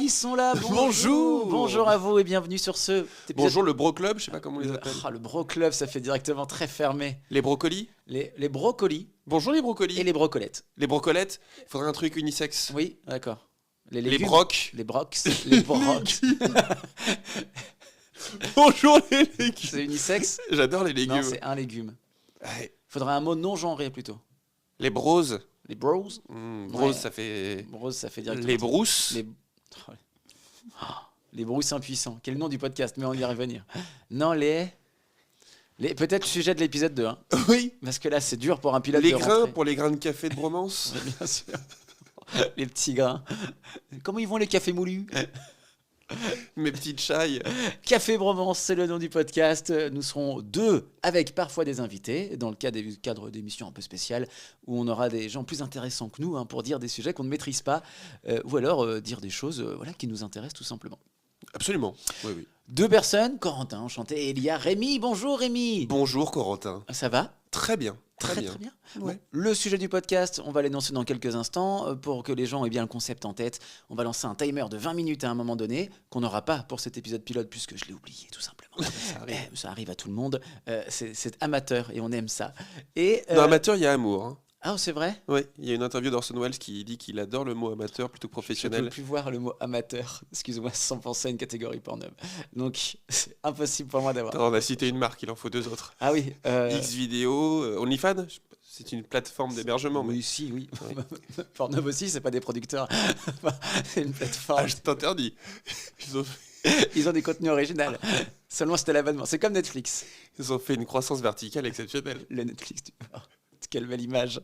Ils sont là, Bonjour. Bonjour à vous et bienvenue sur ce épisode. Bonjour le Bro Club, je sais pas comment on les appelle. Le Bro Club, ça fait directement très fermé. Les brocolis. Les brocolis Bonjour les brocolis. et les brocolettes. Les brocolettes, il faudrait un truc unisexe. Oui, d'accord. Les légumes. brocs. Les brocs. Les brocs. Bonjour les légumes. C'est unisexe. J'adore les légumes. Non, c'est un légume. Ouais. Faudrait un mot non genré plutôt. Les bros. Les bros. Bros, Ouais. ça fait... Bros, ça fait directement. Les brousses. Les brousses impuissants. Quel est le nom du podcast? Mais on y revenir. Non, les peut-être sujet de l'épisode 2. Hein. Oui. Parce que là, c'est dur pour un pilote Les de grains rentrer. pour les grains de café de bromance. Bien sûr. Les petits grains. Comment ils vont les cafés moulus? Mes petites chailles. Café Bromance, c'est le nom du podcast. Nous serons deux, avec parfois des invités, dans le cadre d'émissions un peu spéciales, où on aura des gens plus intéressants que nous pour dire des sujets qu'on ne maîtrise pas, ou alors dire des choses qui nous intéressent tout simplement. Absolument. Oui, oui. Deux personnes, Corentin, enchanté, et il y a Rémi. Bonjour Rémi. Bonjour Corentin. Ça va? Très bien. Très bien. Ouais. Bon, le sujet du podcast, on va l'énoncer dans quelques instants. Pour que les gens aient bien le concept en tête, on va lancer un timer de 20 minutes à un moment donné, qu'on n'aura pas pour cet épisode pilote, puisque je l'ai oublié, tout simplement. Ça arrive à tout le monde. C'est amateur et on aime ça. Et, Dans amateur, il y a amour. Hein. Ah, c'est vrai? Oui, il y a une interview d'Orson Welles qui dit qu'il adore le mot amateur plutôt que Je ne professionnel. peux plus voir le mot amateur, excuse-moi, sans penser à une catégorie Pornhub. Donc, c'est impossible pour moi d'avoir. On a cité une marque, il en faut deux autres. Ah oui. Xvideo, OnlyFans, c'est une plateforme d'hébergement. Oui, mais... si, oui. Ouais. Pornhub aussi, c'est pas des producteurs. C'est une plateforme. Ah, je t'interdis. Ils ont des contenus originaux. Seulement, c'était l'abonnement. C'est comme Netflix. Ils ont fait une croissance verticale exceptionnelle. Le Netflix du Nord. Quelle belle image.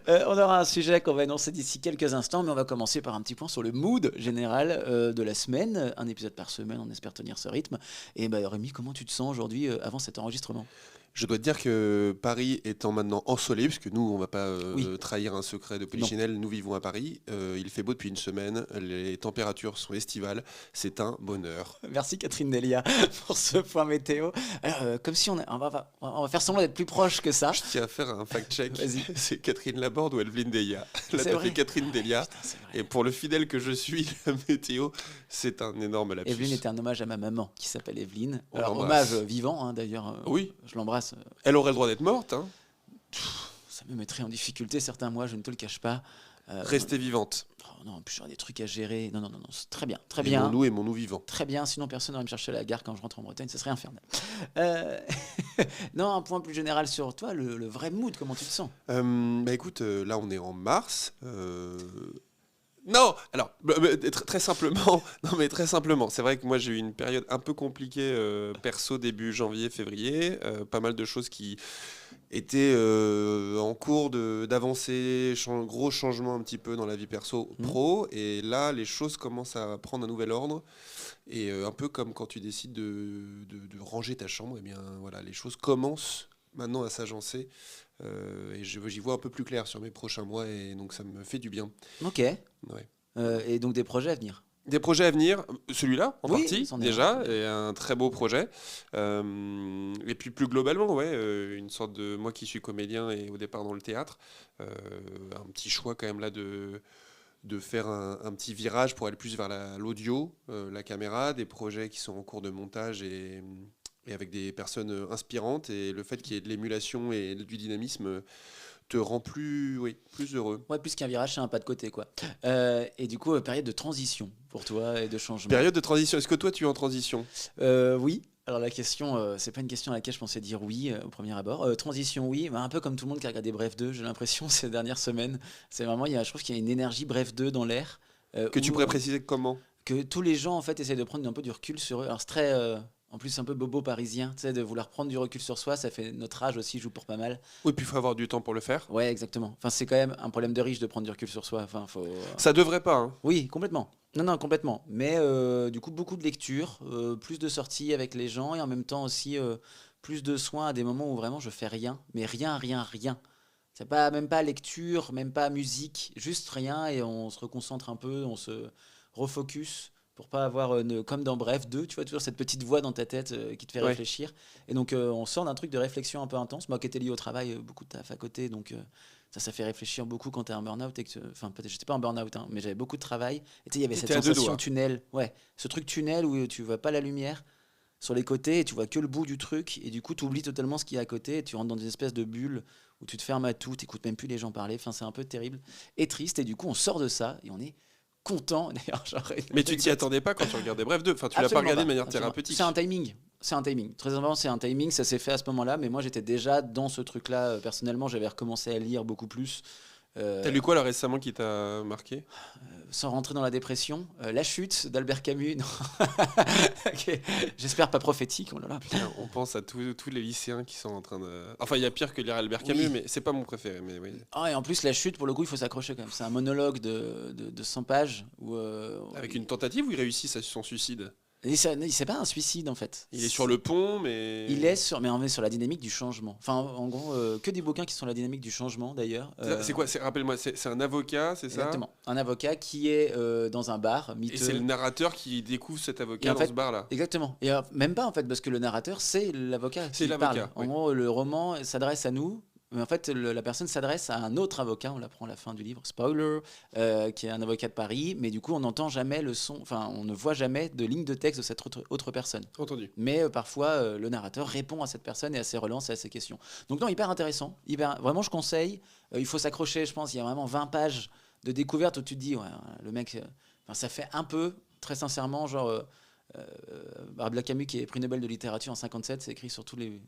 On aura un sujet qu'on va énoncer d'ici quelques instants, mais on va commencer par un petit point sur le mood général de la semaine. Un épisode par semaine, on espère tenir ce rythme. Et Rémi, comment tu te sens aujourd'hui avant cet enregistrement? Je dois te dire que Paris étant maintenant ensoleillé, parce que nous, on ne va pas Oui. trahir un secret de Polichinelle, nous vivons à Paris. Il fait beau depuis une semaine, les températures sont estivales, c'est un bonheur. Merci Catherine Delia pour ce point météo. Alors, comme si on va faire semblant d'être plus proche que ça. Je tiens à faire un fact-check. Vas-y. C'est Catherine Laborde ou Evelyne Delia. Là, C'est t'as vrai. fait Catherine Delia. Putain, c'est vrai. Et pour le fidèle que je suis, la météo, c'est un énorme lapsus. Evelyne était un hommage à ma maman qui s'appelle Evelyne. On Alors, l'embrasse. hommage vivant d'ailleurs. Oui. Je l'embrasse. Elle aurait le droit d'être morte. Hein. Ça me mettrait en difficulté certains mois, je ne te le cache pas. Rester vivante. Oh non, en plus j'aurais des trucs à gérer. Non, c'est très bien, très Aimons-nous, bien. aimons-nous vivants. Très bien, sinon personne n'aurait me chercher à la gare quand je rentre en Bretagne, ce serait infernal. Non, un point plus général sur toi, le vrai mood, comment tu te sens? Écoute, là on est en mars. Non, alors très simplement, très simplement. C'est vrai que moi j'ai eu une période un peu compliquée perso début janvier, février. Pas mal de choses qui étaient en cours d'avancer, gros changement un petit peu dans la vie perso pro. Et là, les choses commencent à prendre un nouvel ordre. Et un peu comme quand tu décides de ranger ta chambre, et bien voilà, les choses commencent maintenant à s'agencer. Et j'y vois un peu plus clair sur mes prochains mois et donc ça me fait du bien. Ok. Ouais. Et donc des projets à venir. Des projets à venir, celui-là en Oui, partie c'en est déjà, un. et un très beau projet. Et puis plus globalement, une sorte de moi qui suis comédien et au départ dans le théâtre, un petit choix quand même là de faire un petit virage pour aller plus vers l'audio, la caméra, des projets qui sont en cours de montage et avec des personnes inspirantes, et le fait qu'il y ait de l'émulation et du dynamisme te rend plus heureux. Ouais, plus qu'un virage, c'est un pas de côté, quoi. Et du coup, période de transition pour toi et de changement. Période de transition, est-ce que toi tu es en transition? Oui. Alors la question, c'est pas une question à laquelle je pensais dire oui au premier abord. Transition, oui, un peu comme tout le monde qui a regardé Bref 2, j'ai l'impression ces dernières semaines. C'est vraiment, je trouve qu'il y a une énergie Bref 2 dans l'air. Que tu pourrais préciser comment? Que tous les gens en fait essaient de prendre un peu du recul sur eux. Alors c'est très, en plus un peu bobo parisien, tu sais, de vouloir prendre du recul sur soi. Ça fait notre âge aussi joue pour pas mal. Oui, puis il faut avoir du temps pour le faire. Ouais, exactement. Enfin, c'est quand même un problème de riche de prendre du recul sur soi. Enfin, faut. Ça devrait pas, hein. Oui, complètement. Non, complètement. Mais du coup, beaucoup de lectures, plus de sorties avec les gens et en même temps aussi plus de soins à des moments où vraiment je fais rien, mais rien. C'est pas même pas lecture, même pas musique, juste rien et on se reconcentre un peu, on se refocus pour pas avoir, comme dans Bref 2, tu vois, toujours cette petite voix dans ta tête qui te fait Ouais. réfléchir. Et donc, on sort d'un truc de réflexion un peu intense. Moi qui étais lié au travail, beaucoup de taf à côté, donc ça fait réfléchir beaucoup quand t'es en burn-out. Enfin, peut-être, j'étais pas en burn-out, hein, mais j'avais beaucoup de travail. Et tu sais, il y avait cette T'étais à deux sensation doigts. tunnel. Ouais, ce truc tunnel où tu vois pas la lumière sur les côtés et tu vois que le bout du truc. Et du coup, tu oublies totalement ce qu'il y a à côté et tu rentres dans des espèces de bulles où tu te fermes à tout, t'écoutes même plus les gens parler. Enfin, c'est un peu terrible et triste. Et du coup, on sort de ça et on est content. D'ailleurs, genre, Mais tu t'y attendais pas quand tu regardais Bref 2. Enfin, tu l'as pas absolument regardé de manière absolument. thérapeutique. C'est un timing. C'est un timing. Très simplement, c'est un timing. Ça s'est fait à ce moment-là. Mais moi, j'étais déjà dans ce truc-là. Personnellement, j'avais recommencé à lire beaucoup plus. T'as lu quoi là récemment qui t'a marqué? Sans rentrer dans la dépression, La Chute d'Albert Camus. Non. Ok. J'espère pas prophétique. Oh là là. Putain, on pense à tous les lycéens qui sont en train de. Enfin, il y a pire que lire Albert Camus, Oui. mais c'est pas mon préféré. Mais oui. Ah, et en plus, La Chute, pour le coup, il faut s'accrocher quand même. C'est un monologue de 100 pages. Où, Avec une tentative où il réussit son suicide. et c'est pas un suicide en fait. Il est sur le pont, mais. Mais on est sur la dynamique du changement. Enfin, en gros, que des bouquins qui sont la dynamique du changement d'ailleurs. C'est quoi? Rappelle-moi, c'est un avocat, c'est ça? Exactement. Un avocat qui est dans un bar Et c'est le miteux. narrateur qui découvre cet Et avocat en dans fait, ce bar-là. Exactement. Et même pas en fait, parce que le narrateur, c'est l'avocat C'est qui l'avocat, parle. En oui. gros, le roman s'adresse à nous. Mais en fait, la personne s'adresse à un autre avocat, on l'apprend à la fin du livre, spoiler, qui est un avocat de Paris, mais du coup, on n'entend jamais le son, enfin, on ne voit jamais de ligne de texte de cette autre personne. Entendu. Mais parfois, le narrateur répond à cette personne et à ses relances et à ses questions. Donc non, hyper intéressant. Vraiment, je conseille. Il faut s'accrocher, je pense. Il y a vraiment 20 pages de découverte où tu te dis, ouais, le mec, ça fait un peu, très sincèrement, genre... Black Camus qui est prix Nobel de littérature en 57, c'est écrit sur toutes les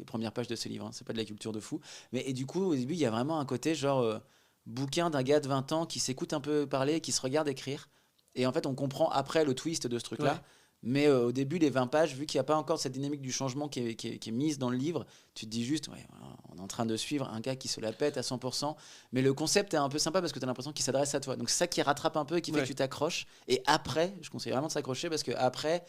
premières pages de ses livres, hein. C'est pas de la culture de fou, mais et du coup au début il y a vraiment un côté genre bouquin d'un gars de 20 ans qui s'écoute un peu parler, qui se regarde écrire, et en fait on comprend après le twist de ce truc là. Ouais. Mais au début, les 20 pages, vu qu'il n'y a pas encore cette dynamique du changement qui est mise dans le livre, tu te dis juste, ouais, voilà, on est en train de suivre un gars qui se la pète à 100%. Mais le concept est un peu sympa parce que tu as l'impression qu'il s'adresse à toi. Donc c'est ça qui rattrape un peu et qui fait Ouais. que tu t'accroches. Et après, je conseille vraiment de s'accrocher parce que après,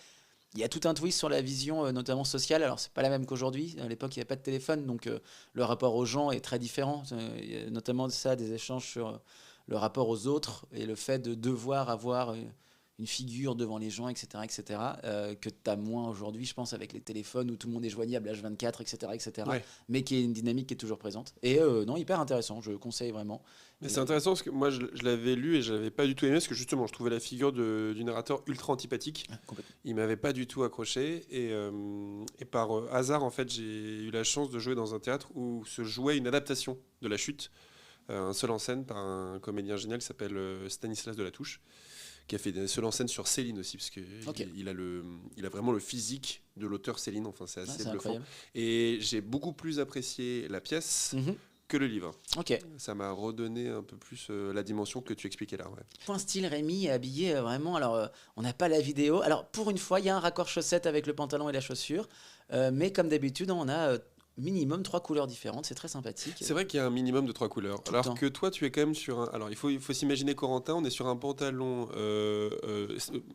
il y a tout un twist sur la vision, notamment sociale. Alors, c'est pas la même qu'aujourd'hui. À l'époque, il n'y avait pas de téléphone, donc le rapport aux gens est très différent. Il y a notamment ça, des échanges sur le rapport aux autres et le fait de devoir avoir une figure devant les gens, etc., que tu as moins aujourd'hui, je pense, avec les téléphones où tout le monde est joignable H24, etc., Ouais. mais qui est une dynamique qui est toujours présente. Et non, hyper intéressant, je conseille vraiment. Mais c'est intéressant parce que moi je l'avais lu et je l'avais pas du tout aimé parce que justement je trouvais la figure du narrateur ultra antipathique. Complètement. Il m'avait pas du tout accroché et par hasard en fait j'ai eu la chance de jouer dans un théâtre où se jouait une adaptation de La Chute, un seul en scène par un comédien génial qui s'appelle Stanislas Delatouche, qui a fait des seuls en scène sur Céline aussi parce que Ok. il a vraiment le physique de l'auteur Céline. Enfin c'est Ah, assez c'est bluffant. incroyable. Et j'ai beaucoup plus apprécié la pièce Mhm. que le livre. Ok. Ça m'a redonné un peu plus la dimension que tu expliquais là. Ouais. Point style, Rémi est habillé vraiment. Alors, on n'a pas la vidéo. Alors, pour une fois, il y a un raccord chaussette avec le pantalon et la chaussure. Mais comme d'habitude, on a minimum 3 couleurs différentes. C'est très sympathique. C'est vrai qu'il y a un minimum de 3 couleurs. Tout le Alors temps. que toi, tu es quand même sur un. Alors, il faut s'imaginer Corentin, on est sur un pantalon,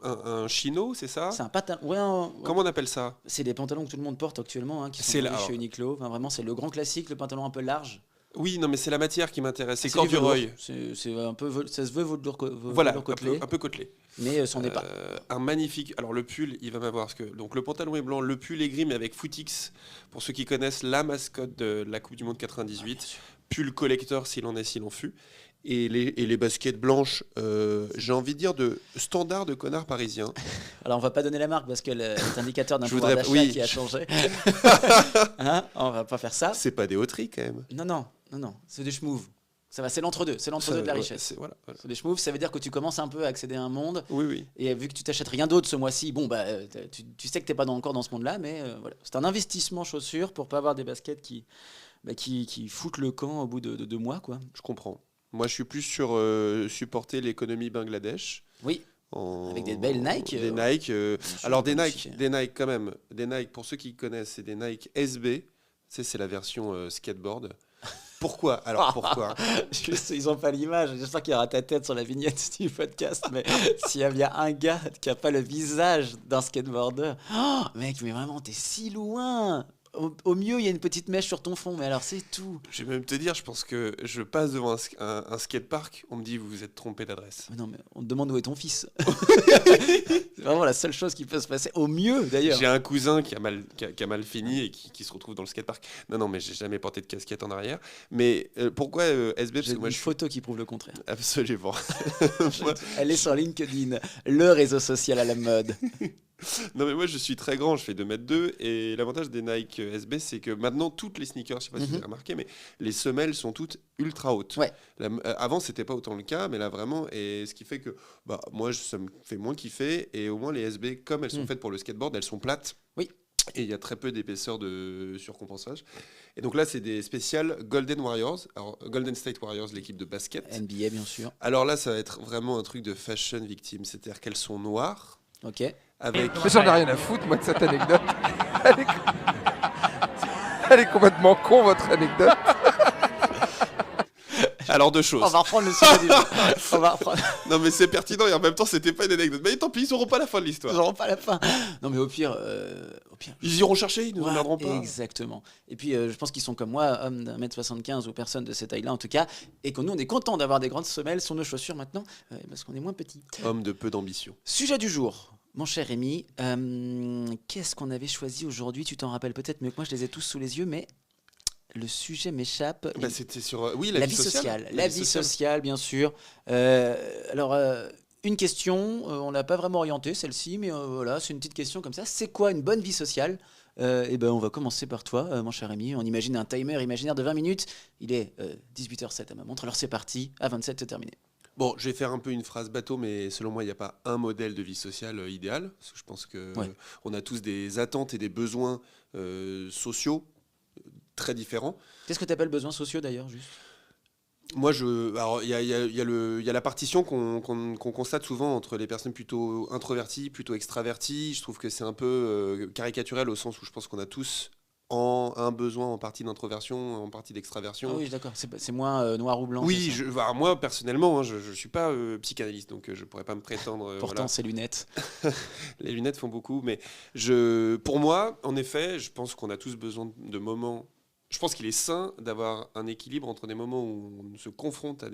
un chino, c'est ça? C'est un pantalon. Ouais, Comment on appelle ça? c'est des pantalons que tout le monde porte actuellement, hein, qui sont C'est vendus la- chez Uniqlo. Enfin, vraiment, c'est le grand classique, le pantalon un peu large. Oui, non, mais c'est la matière qui m'intéresse. C'est du velours. corduroy. C'est un peu, ça se veut Voilà, velours un côtelé, peu côtelé. mais c'en est pas. Un magnifique. Alors le pull, il va m'avoir parce que donc le pantalon est blanc, le pull est gris, mais avec Footix. Pour ceux qui connaissent la mascotte de la Coupe du Monde 98, pull collector s'il en est, s'il en fut. Et les baskets blanches, j'ai envie de dire de standard de connard parisien. Alors, on va pas donner la marque parce que est indicateur d'un Je pouvoir voudrais- d'achat oui. qui a changé. Hein, on va pas faire ça. C'est pas des hauteries quand même. Non, c'est des schmouves. Ça va, c'est l'entre-deux de la Ouais, richesse. voilà, voilà. C'est des schmouves, ça veut dire que tu commences un peu à accéder à un monde. Oui, oui. Et vu que tu t'achètes rien d'autre ce mois-ci, bon, bah, tu sais que t'es pas encore dans ce monde-là, mais voilà. C'est un investissement chaussures pour pas avoir des baskets qui foutent le camp au bout de 2 mois, quoi. Je comprends. Moi, je suis plus sur supporter l'économie Bangladesh. Oui, avec des belles Nike. Des Nike. Alors des Nike, magnifique. des Nike quand même. Des Nike, pour ceux qui connaissent, c'est des Nike SB. C'est la version skateboard. Pourquoi? Alors pourquoi? Ils ont pas l'image. J'espère qu'il y aura ta tête sur la vignette du podcast. Mais s'il y a bien un gars qui a pas le visage d'un skateboarder, oh, mec, mais vraiment, t'es si loin. Au mieux, il y a une petite mèche sur ton fond, mais alors c'est tout. Je vais même te dire, je pense que je passe devant un skatepark, on me dit vous vous êtes trompé d'adresse. Mais non, mais on te demande où est ton fils. C'est vraiment la seule chose qui peut se passer. Au mieux, d'ailleurs. J'ai un cousin qui a mal fini et qui se retrouve dans le skatepark. Non, mais j'ai jamais porté de casquette en arrière. Mais pourquoi SB? Parce J'ai que moi, une je suis photo qui prouve le contraire. absolument. Moi- Elle est sur LinkedIn, le réseau social à la mode. Non, mais moi, je suis très grand, je fais 2m2. Et l'avantage des Nike SB, c'est que maintenant, toutes les sneakers, je sais pas si vous avez remarqué, mais les semelles sont toutes ultra hautes. Ouais. Avant, c'était pas autant le cas, mais là, vraiment, et ce qui fait que moi, ça me fait moins kiffer. Et au moins, les SB, comme elles sont faites pour le skateboard, elles sont plates. Oui. Et il y a très peu d'épaisseur de surcompensage. Et donc là, c'est des spéciales Golden Warriors. Alors, Golden State Warriors, l'équipe de basket. NBA, bien sûr. Alors là, ça va être vraiment un truc de fashion victime. C'est-à-dire qu'elles sont noires. Ok. Avec... Mais j'en ai rien à foutre, moi, de cette anecdote. Elle est complètement con, votre anecdote. Alors, deux choses. On va reprendre le sujet du jour. On va reprendre. Non, mais c'est pertinent et en même temps, c'était pas une anecdote. Mais tant pis, ils n'auront pas la fin de Nous l'histoire. n'aurons pas la fin. Non, mais au pire. Ils iront chercher, ils ne nous Voilà, emmerderont pas. exactement. Et puis, je pense qu'ils sont comme moi, hommes d'1m75 ou personnes de cette taille-là en tout cas, et que nous, on est content d'avoir des grandes semelles sur nos chaussures maintenant, parce qu'on est moins petits. Homme de peu d'ambition. Sujet du jour, mon cher Rémi. Qu'est-ce qu'on avait choisi aujourd'hui? Tu t'en rappelles peut-être mieux que moi, je les ai tous sous les yeux, mais le sujet m'échappe. C'était sur oui, La vie sociale. La vie sociale, bien sûr. Une question, on l'a pas vraiment orientée celle-ci, mais voilà, c'est une petite question comme ça. C'est quoi une bonne vie sociale? On va commencer par toi, mon cher Rémi. On imagine un timer imaginaire de 20 minutes. Il est 18h07 à ma montre, alors c'est parti. À 27, c'est terminé. Bon, je vais faire un peu une phrase bateau, mais selon moi, il n'y a pas un modèle de vie sociale idéal. Parce que je pense qu'on a tous des attentes et des besoins sociaux très différents. Qu'est-ce que tu appelles besoins sociaux d'ailleurs, juste? Moi, alors il y a la partition qu'on constate souvent entre les personnes plutôt introverties, plutôt extraverties. Je trouve que c'est un peu caricatural au sens où je pense qu'on a tous un besoin en partie d'introversion, en partie d'extraversion. Ah oui, d'accord. C'est moins noir ou blanc. Oui, moi personnellement, hein, je ne suis pas psychanalyste, donc je ne pourrais pas me prétendre. Pourtant, ces lunettes. Les lunettes font beaucoup, mais pour moi, en effet, je pense qu'on a tous besoin de moments. Je pense qu'il est sain d'avoir un équilibre entre des moments où on se confronte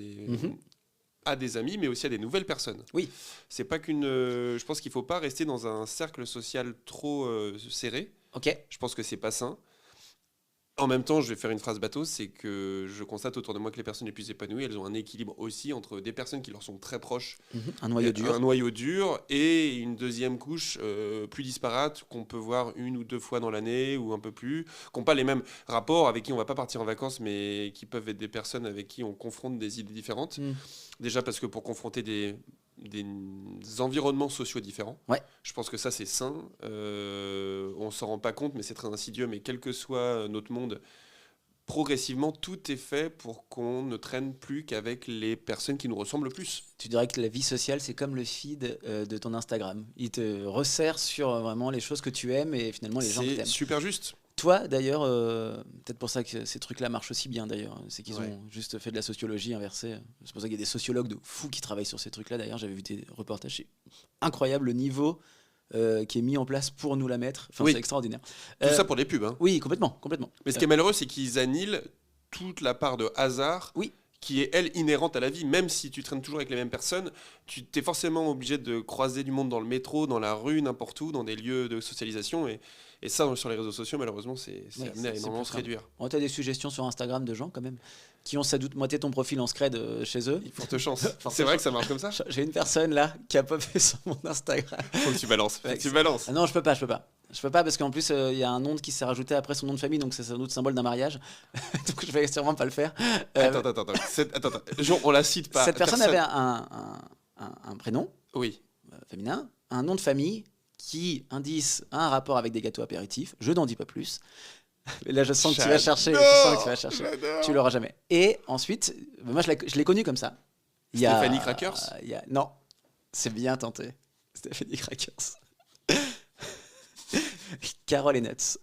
à des amis, mais aussi à des nouvelles personnes. Oui. C'est pas je pense qu'il faut pas rester dans un cercle social trop serré. Ok. Je pense que c'est pas sain. En même temps, je vais faire une phrase bateau, c'est que je constate autour de moi que les personnes les plus épanouies, elles ont un équilibre aussi entre des personnes qui leur sont très proches, Un noyau dur. un noyau dur, et une deuxième couche plus disparate qu'on peut voir 1 ou 2 fois dans l'année ou un peu plus, qui n'ont pas les mêmes rapports, avec qui on va pas partir en vacances, mais qui peuvent être des personnes avec qui on confronte des idées différentes. Déjà parce que pour confronter des environnements sociaux différents. Ouais. Je pense que ça, c'est sain. On s'en rend pas compte, mais c'est très insidieux. Mais quel que soit notre monde, progressivement, tout est fait pour qu'on ne traîne plus qu'avec les personnes qui nous ressemblent le plus. Tu dirais que la vie sociale, c'est comme le feed de ton Instagram. Il te resserre sur vraiment les choses que tu aimes et finalement les gens que tu aimes. C'est super juste. Toi, d'ailleurs, peut-être pour ça que ces trucs-là marchent aussi bien, d'ailleurs. C'est qu'ils ont juste fait de la sociologie inversée. C'est pour ça qu'il y a des sociologues de fous qui travaillent sur ces trucs-là. D'ailleurs, j'avais vu des reportages. C'est incroyable le niveau qui est mis en place pour nous la mettre. Enfin, c'est extraordinaire. Tout ça pour les pubs. Hein. Oui, complètement. Mais ce qui est malheureux, c'est qu'ils annihilent toute la part de hasard qui est, elle, inhérente à la vie. Même si tu traînes toujours avec les mêmes personnes, tu es forcément obligé de croiser du monde dans le métro, dans la rue, n'importe où, dans des lieux de socialisation. Et ça, sur les réseaux sociaux, malheureusement, c'est amené à énormément se réduire. Tu as des suggestions sur Instagram de gens, quand même, qui ont sans doute moitié ton profil en scred chez eux. Forte chance. C'est vrai que ça marche comme ça. J'ai une personne, là, qui a popé sur mon Instagram. Faut que tu balances. Ah non, je peux pas. Je peux pas parce qu'en plus, il y a un nom qui s'est rajouté après son nom de famille, donc c'est sans doute symbole d'un mariage. Donc je vais sûrement pas le faire. Attends. Genre, on la cite pas. Cette personne avait un prénom féminin, un nom de famille qui indice un rapport avec des gâteaux apéritifs. Je n'en dis pas plus. Et là, je sens que tu vas chercher. Tu l'auras jamais. Et ensuite, moi, je l'ai connu comme ça. Stéphanie Crackers Non, c'est bien tenté. Stéphanie Crackers. Carole et Nuts.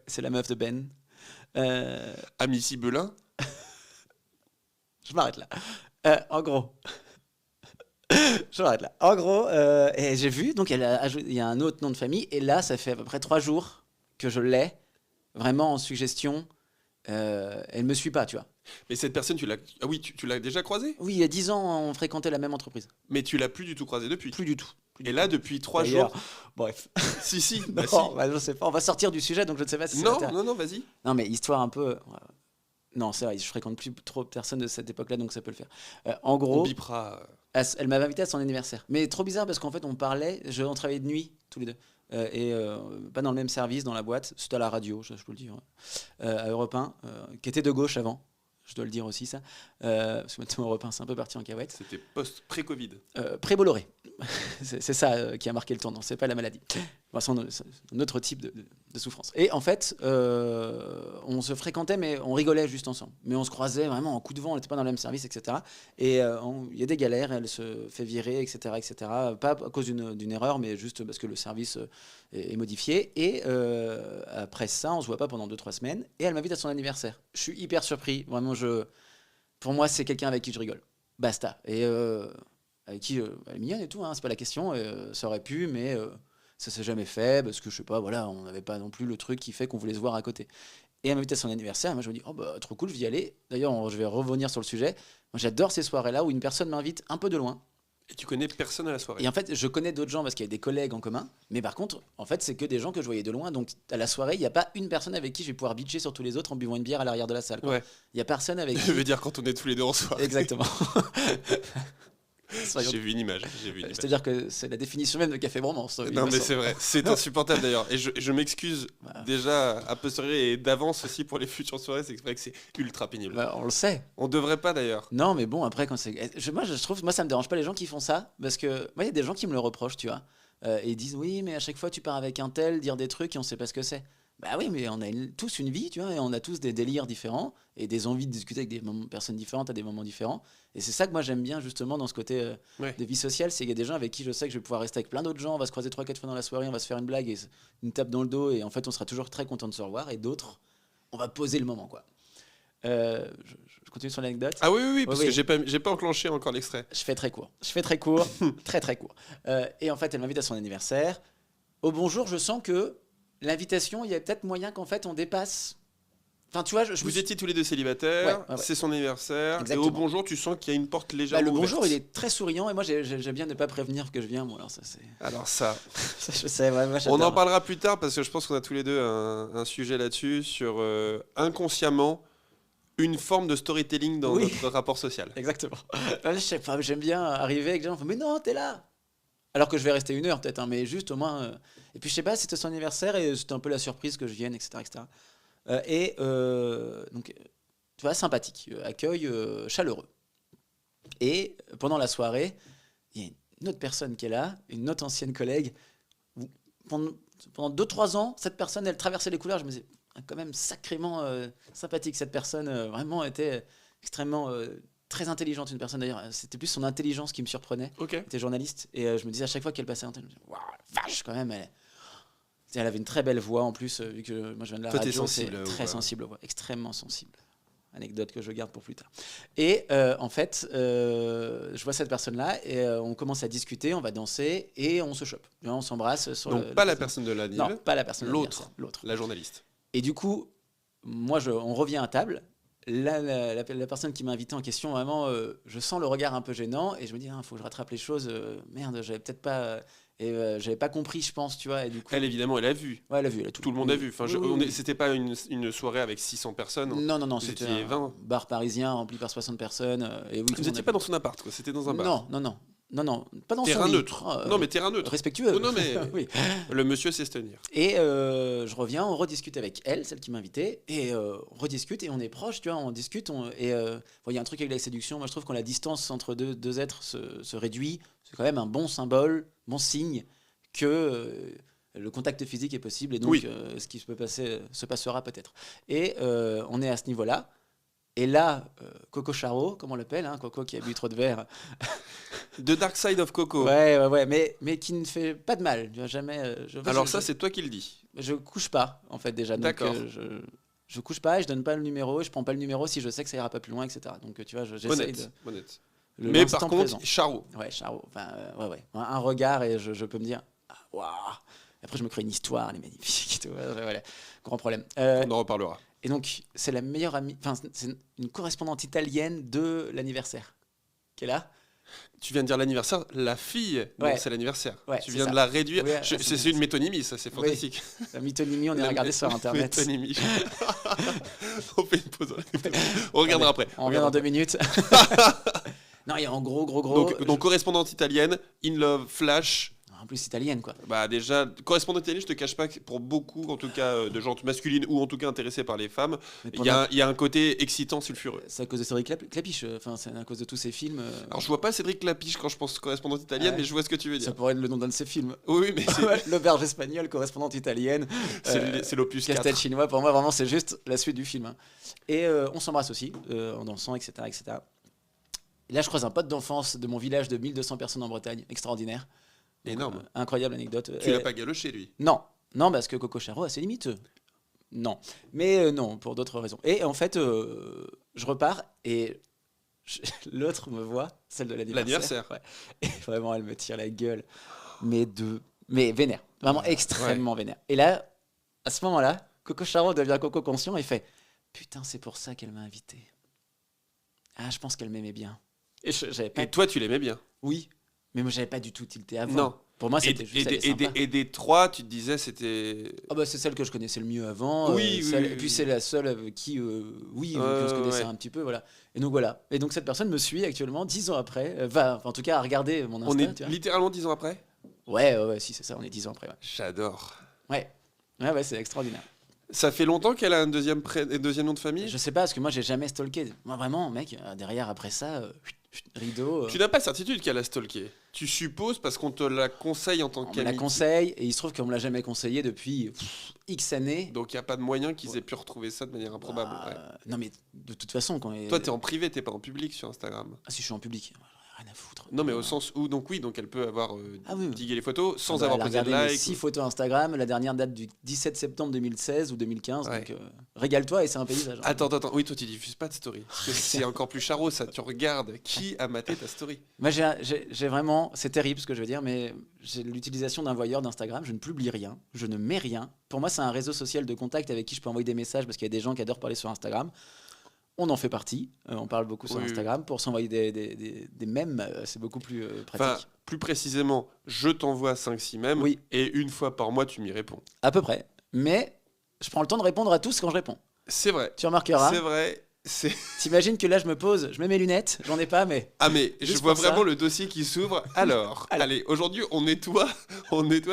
C'est la meuf de Ben. Amici Belin. Je m'arrête là. En gros. Je m'arrête là. En gros, et j'ai vu, donc il y a un autre nom de famille, et là, ça fait à peu près 3 jours que je l'ai vraiment en suggestion, elle me suit pas, tu vois. Mais cette personne, tu l'as déjà croisée? Oui, il y a 10 ans, on fréquentait la même entreprise. Mais tu l'as plus du tout croisée depuis. Plus du tout. Et là, depuis 3 D'ailleurs, jours. Bref. Si, Non, bah si. bah, je sais pas. On va sortir du sujet, donc je ne sais pas si c'est Non, intéressant. non, vas-y. Non, mais histoire un peu. Non, c'est vrai, je fréquente plus trop de personnes de cette époque-là, donc ça peut le faire. En On gros, bipera. elle m'avait invité à son anniversaire. Mais trop bizarre parce qu'en fait, on parlait, on travaillait de nuit, tous les deux. Et pas dans le même service, dans la boîte. C'était à la radio, je peux le dire. À Europe 1, qui était de gauche avant. Je dois le dire aussi, ça. Parce que maintenant, Europe 1, c'est un peu parti en cahuète. C'était pré-Covid. Pré-Bolloré. C'est ça qui a marqué le tournant, c'est pas la maladie. Bon, c'est un autre type de souffrance. Et en fait, on se fréquentait, mais on rigolait juste ensemble. Mais on se croisait vraiment en coup de vent, on n'était pas dans le même service, etc. Et il y a des galères, elle se fait virer, etc. etc. Pas à cause d'une erreur, mais juste parce que le service est modifié. Et après ça, on se voit pas pendant 2-3 semaines. Et elle m'invite à son anniversaire. Je suis hyper surpris. Vraiment, pour moi, c'est quelqu'un avec qui je rigole. Basta. Et avec qui elle est mignonne et tout, hein, c'est pas la question. Ça aurait pu, mais ça s'est jamais fait parce que je sais pas, voilà, on n'avait pas non plus le truc qui fait qu'on voulait se voir à côté. Et elle m'invite à son anniversaire. Et moi, je me dis, oh bah trop cool, je vais y aller. D'ailleurs, je vais revenir sur le sujet. Moi, j'adore ces soirées-là où une personne m'invite un peu de loin. Et tu connais personne à la soirée. Et en fait, je connais d'autres gens parce qu'il y a des collègues en commun. Mais par contre, en fait, c'est que des gens que je voyais de loin. Donc, à la soirée, il n'y a pas une personne avec qui je vais pouvoir bitcher sur tous les autres en buvant une bière à l'arrière de la salle. Ouais. Il n'y a personne avec Je qui. veux dire, quand on est tous les deux en soirée. Exactement. J'ai vu une image. C'est-à-dire que c'est la définition même de café bromance. Non, mais c'est vrai. C'est insupportable d'ailleurs. Et je m'excuse déjà a posteriori et d'avance aussi pour les futures soirées. C'est vrai que c'est ultra pénible. Bah, on le sait. On devrait pas d'ailleurs. Non, mais bon, après, quand c'est. Moi, je trouve. Moi, ça me dérange pas les gens qui font ça. Parce que. Moi, il y a des gens qui me le reprochent, tu vois. Et ils disent, oui, mais à chaque fois, tu pars avec un tel, dire des trucs et on sait pas ce que c'est. Bah oui, mais on a tous une vie, tu vois, et on a tous des délires différents et des envies de discuter avec des personnes différentes à des moments différents. Et c'est ça que moi j'aime bien justement dans ce côté de vie sociale, c'est qu'il y a des gens avec qui je sais que je vais pouvoir rester avec plein d'autres gens, on va se croiser 3-4 fois dans la soirée, on va se faire une blague et une tape dans le dos et en fait on sera toujours très content de se revoir. Et d'autres, on va poser le moment, quoi. Je continue sur l'anecdote. Ah oui, parce oui. que j'ai pas enclenché encore l'extrait. Je fais très court, très très court. Et en fait elle m'invite à son anniversaire. Au bonjour, je sens que l'invitation, il y a peut-être moyen qu'en fait on dépasse. Enfin, tu vois, vous étiez tous les deux célibataires, ouais. C'est son anniversaire. Exactement. Et au bonjour, tu sens qu'il y a une porte légèrement le ouverte. bonjour, il est très souriant et moi j'aime bien ne pas prévenir que je viens. Bon, alors ça c'est. Alors ça, Ça, je sais, ouais, moi, on en parlera plus tard parce que je pense qu'on a tous les deux un sujet là-dessus sur inconsciemment une forme de storytelling dans notre rapport social. Exactement. Je sais pas, j'aime bien arriver avec des gens, mais non, t'es là. Alors que je vais rester 1 heure peut-être, hein, mais juste au moins. Et puis je sais pas, c'était son anniversaire et c'était un peu la surprise que je vienne, etc. etc. Donc, tu vois, sympathique, accueil chaleureux. Et pendant la soirée, il y a une autre personne qui est là, une autre ancienne collègue. Pendant 2-3 ans, cette personne, elle traversait les couloirs. Je me disais, quand même sacrément sympathique. Cette personne vraiment était extrêmement très intelligente. Une personne d'ailleurs, c'était plus son intelligence qui me surprenait. Ok. Elle était journaliste et je me disais à chaque fois qu'elle passait en télé, je me disais, waouh, vache quand même. Elle avait une très belle voix en plus, vu que moi je viens de la Toi, t'es radio, sensible c'est aux très voix. sensible aux voix, extrêmement sensible. Anecdote que je garde pour plus tard. Et en fait, je vois cette personne-là et on commence à discuter, on va danser et on se chope. On s'embrasse sur Donc pas la personne de l'anniv, Non, pas la personne de l'autre, l'autre. la journaliste. Et du coup, moi, on revient à table. Là, la personne qui m'a invité en question, vraiment, je sens le regard un peu gênant et je me dis, il faut que je rattrape les choses. Merde, j'avais peut-être pas. J'avais pas compris, je pense, tu vois. Et du coup, Elle, évidemment, elle a vu. ouais, elle a vu. Tout le monde a vu. Enfin, Oui. c'était pas une soirée avec 600 personnes. Non, Vous c'était étiez un 20. bar parisien rempli par 60 personnes. Et oui, tout Vous le monde n'étiez a pas vu. dans son appart, quoi. C'était dans un bar. Non, pas dans Terrain son lit. neutre. Non, mais terrain neutre. Respectueux. Oh, non, mais Oui. le monsieur sait se tenir. Et je reviens, on rediscute avec elle, celle qui m'a invité, et on rediscute et on est proche, tu vois, on discute. Il y a un truc avec la séduction, moi je trouve quand la distance entre deux êtres se réduit, c'est quand même un bon symbole, bon signe que le contact physique est possible et donc Oui. ce qui se peut passer se passera peut-être. Et on est à ce niveau-là. Et là, Coco Charo, comme on l'appelle, hein, Coco qui a bu trop de verre. The Dark Side of Coco. Ouais, mais qui ne fait pas de mal. Tu vois, jamais. Alors ça, c'est toi qui le dis. Je couche pas, en fait, déjà. Donc, D'accord. je couche pas et je donne pas le numéro et je prends pas le numéro si je sais que ça ira pas plus loin, etc. Donc, tu vois, j'essaie de. Honnête. le- Mais l'instant par contre, présent. Charo. Ouais, Charo. Enfin, ouais. Un regard et je peux me dire, ah, waouh, Après, je me crée une histoire, elle est magnifique. Et tout. Voilà, grand problème. On en reparlera. Et donc, c'est la meilleure amie, enfin, c'est une correspondante italienne de l'anniversaire qui est là. Tu viens de dire l'anniversaire, la fille, donc Ouais. c'est l'anniversaire. Ouais, Tu c'est viens ça. de la réduire. Oui, C'est une métonymie, ça, c'est fantastique. La mythonymie, on est regardé sur Internet. Métonymie. On fait une pause. On regardera après. On revient dans 2 minutes. Non, il y a en gros. Donc correspondante italienne, In Love, Flash. En plus, italienne, quoi. Bah déjà, correspondante italienne, je te cache pas que pour beaucoup, en tout cas de gens masculines ou en tout cas intéressés par les femmes, Mais il y a un côté excitant, sulfureux. C'est à cause de Cédric Clapiche. Enfin, c'est à cause de tous ces films. Alors je vois pas Cédric Clapiche quand je pense correspondante italienne, Ouais. mais je vois ce que tu veux Ça dire. pourrait être le nom d'un de ces films. Oui, mais c'est L'auberge espagnole, correspondante italienne. c'est l'opus 4. Castel chinois, pour moi, vraiment, c'est juste la suite du film. Hein. Et on s'embrasse aussi, en dansant, etc., etc. Et là, je croise un pote d'enfance de mon village de 1200 personnes en Bretagne. Extraordinaire. Donc, Énorme. incroyable anecdote. Tu l'as pas galoché, lui. Non, non, parce que Coco Charo a ses limites. Non, mais non, pour d'autres raisons. Et en fait, je repars et l'autre me voit, celle de l'anniversaire. L'anniversaire. Ouais. Et vraiment, elle me tire la gueule, mais vénère, vraiment extrêmement vénère. Et là, à ce moment-là, Coco Charo devient Coco conscient et fait putain, c'est pour ça qu'elle m'a invité. Ah, je pense qu'elle m'aimait bien. Et j'avais pas. Et toi, tu l'aimais bien. Oui, mais moi, j'avais pas du tout tilté avant. Non. Pour moi, Et, c'était juste. Elle est sympa. des trois, tu te disais, c'était. Ah bah c'est celle que je connaissais le mieux avant. Oui, oui, oui, Et puis oui. c'est la seule avec qui, oui, on se connaissait ouais. un petit peu, voilà. Et donc voilà. Et donc cette personne me suit actuellement 10 ans après. Enfin, en tout cas, à regarder mon Insta. On est tu vois. littéralement 10 ans après. Ouais, si c'est ça, on est 10 ans après. J'adore. Ouais, ouais, c'est extraordinaire. Ça fait longtemps qu'elle a un deuxième nom de famille. Je sais pas parce que moi j'ai jamais stalké. Moi vraiment, mec, derrière après ça, rideau. Tu n'as pas certitude qu'elle a stalké. Tu supposes parce qu'on te la conseille en tant On me la qu'amie. conseille et il se trouve qu'on me l'a jamais conseillé depuis X années. Donc il n'y a pas de moyen qu'ils aient pu retrouver ça de manière improbable. Bah, ouais. Non mais de toute façon quand. Toi, t'es en privé, t'es pas en public sur Instagram. Ah si je suis en public, rien à foutre. Non, mais au sens où, donc oui, donc elle peut avoir Ah oui. digué les photos sans Ah bah, avoir elle a posé de regardé mes like. 6 photos Instagram. La dernière date du 17 septembre 2016 ou 2015. Ouais. Donc régale-toi et c'est un paysage. hein. Attends. Oui, toi, tu diffuses pas de story. Parce que c'est encore plus charot, ça. Tu regardes qui a maté ta story. Moi, j'ai vraiment. C'est terrible ce que je veux dire, mais j'ai l'utilisation d'un voyeur d'Instagram. Je ne publie rien. Je ne mets rien. Pour moi, c'est un réseau social de contact avec qui je peux envoyer des messages parce qu'il y a des gens qui adorent parler sur Instagram. On en fait partie. On parle beaucoup sur Oui, Instagram. Pour s'envoyer des mèmes, c'est beaucoup plus Enfin, pratique. plus précisément, je t'envoie 5-6 mèmes Oui. et une fois par mois, tu m'y réponds. À peu près. Mais je prends le temps de répondre à tous quand je réponds. C'est vrai. Tu remarqueras. C'est vrai. T'imagines que là, je me pose, je mets mes lunettes. J'en ai pas, mais. Ah mais je Juste vois pour ça. vraiment le dossier qui s'ouvre. Alors, allez, aujourd'hui on nettoie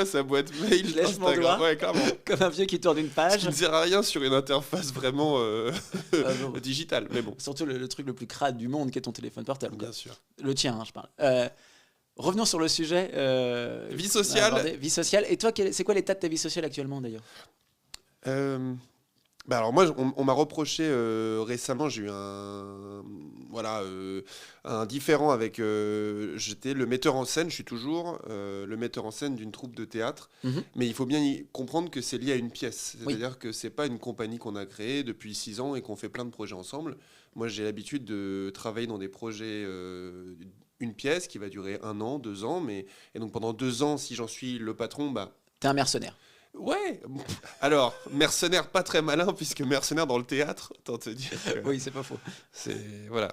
sa boîte mail. Je lèche mon Instagram. doigt. Ouais, clairement. Comme un vieux qui tourne une Ce page. qui ne sert à rien sur une interface vraiment Bon. digitale, mais bon. Surtout le truc le plus crade du monde qui est ton téléphone portable. quoi. Bien sûr. Le tien, hein, je parle. Revenons sur le sujet. Vie sociale. abordé. Vie sociale. Et toi, c'est quoi l'état de ta vie sociale actuellement d'ailleurs? Bah alors moi, on m'a reproché récemment, j'ai eu un différend avec. J'étais le metteur en scène, je suis toujours le metteur en scène d'une troupe de théâtre, mais il faut bien comprendre que c'est lié à une pièce. Oui. C'est-à-dire que c'est pas une compagnie qu'on a créée depuis 6 ans et qu'on fait plein de projets ensemble. Moi, j'ai l'habitude de travailler dans des projets. Une pièce qui va durer 1 an, 2 ans, et donc pendant 2 ans, si j'en suis le patron, bah. T'es un mercenaire. Ouais. Alors, mercenaire pas très malin puisque mercenaire dans le théâtre, autant te dire. que Oui, c'est pas faux. C'est voilà.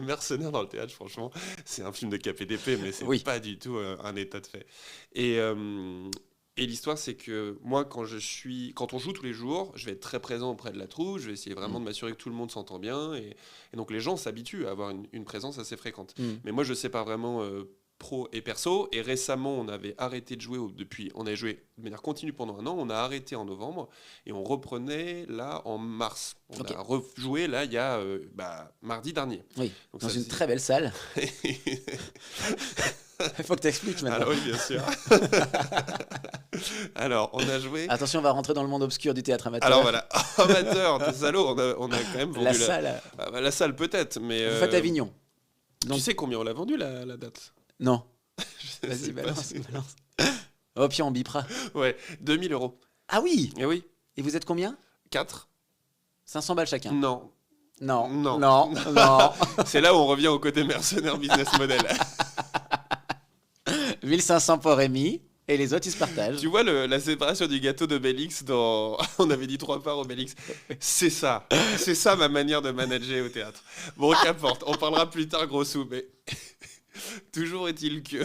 Mercenaire dans le théâtre, franchement, c'est un film de KPDP, mais c'est Oui. pas du tout un état de fait. Et l'histoire, c'est que moi, quand on joue tous les jours, je vais être très présent auprès de la troupe, je vais essayer vraiment de m'assurer que tout le monde s'entend bien, et donc les gens s'habituent à avoir une présence assez fréquente. Mais moi, je sais pas vraiment pro et perso, et récemment, on avait arrêté de jouer, on avait joué de manière continue pendant 1 an, on a arrêté en novembre, et on reprenait là en mars. On a rejoué là, il y a mardi dernier. Oui, Donc dans ça une faisait- très belle salle. Il faut que t'expliques maintenant. Alors oui, bien sûr. Alors, on a joué... Attention, on va rentrer dans le monde obscur du théâtre amateur. Alors voilà, amateur, t'es salaud, on a quand même vendu la salle. la salle peut-être, mais... Vous faites Avignon. Tu Donc- sais combien on l'a vendu la date? Non. Je Vas-y, sais pas balance, si- balance. Oh, puis on bipera. Ouais, 2000 €. Ah oui. Et oui, Et vous êtes combien? 4. 500 balles chacun. Non. Non. Non. Non. Non. C'est là où on revient au côté mercenaire business model. 1500 pour Rémi. Et les autres, ils se partagent. Tu vois la séparation du gâteau de Bélix dans... On avait dit 3 parts au Bélix. C'est ça. C'est ça ma manière de manager au théâtre. Bon, qu'importe. On parlera plus tard, gros sous. Mais toujours est-il que...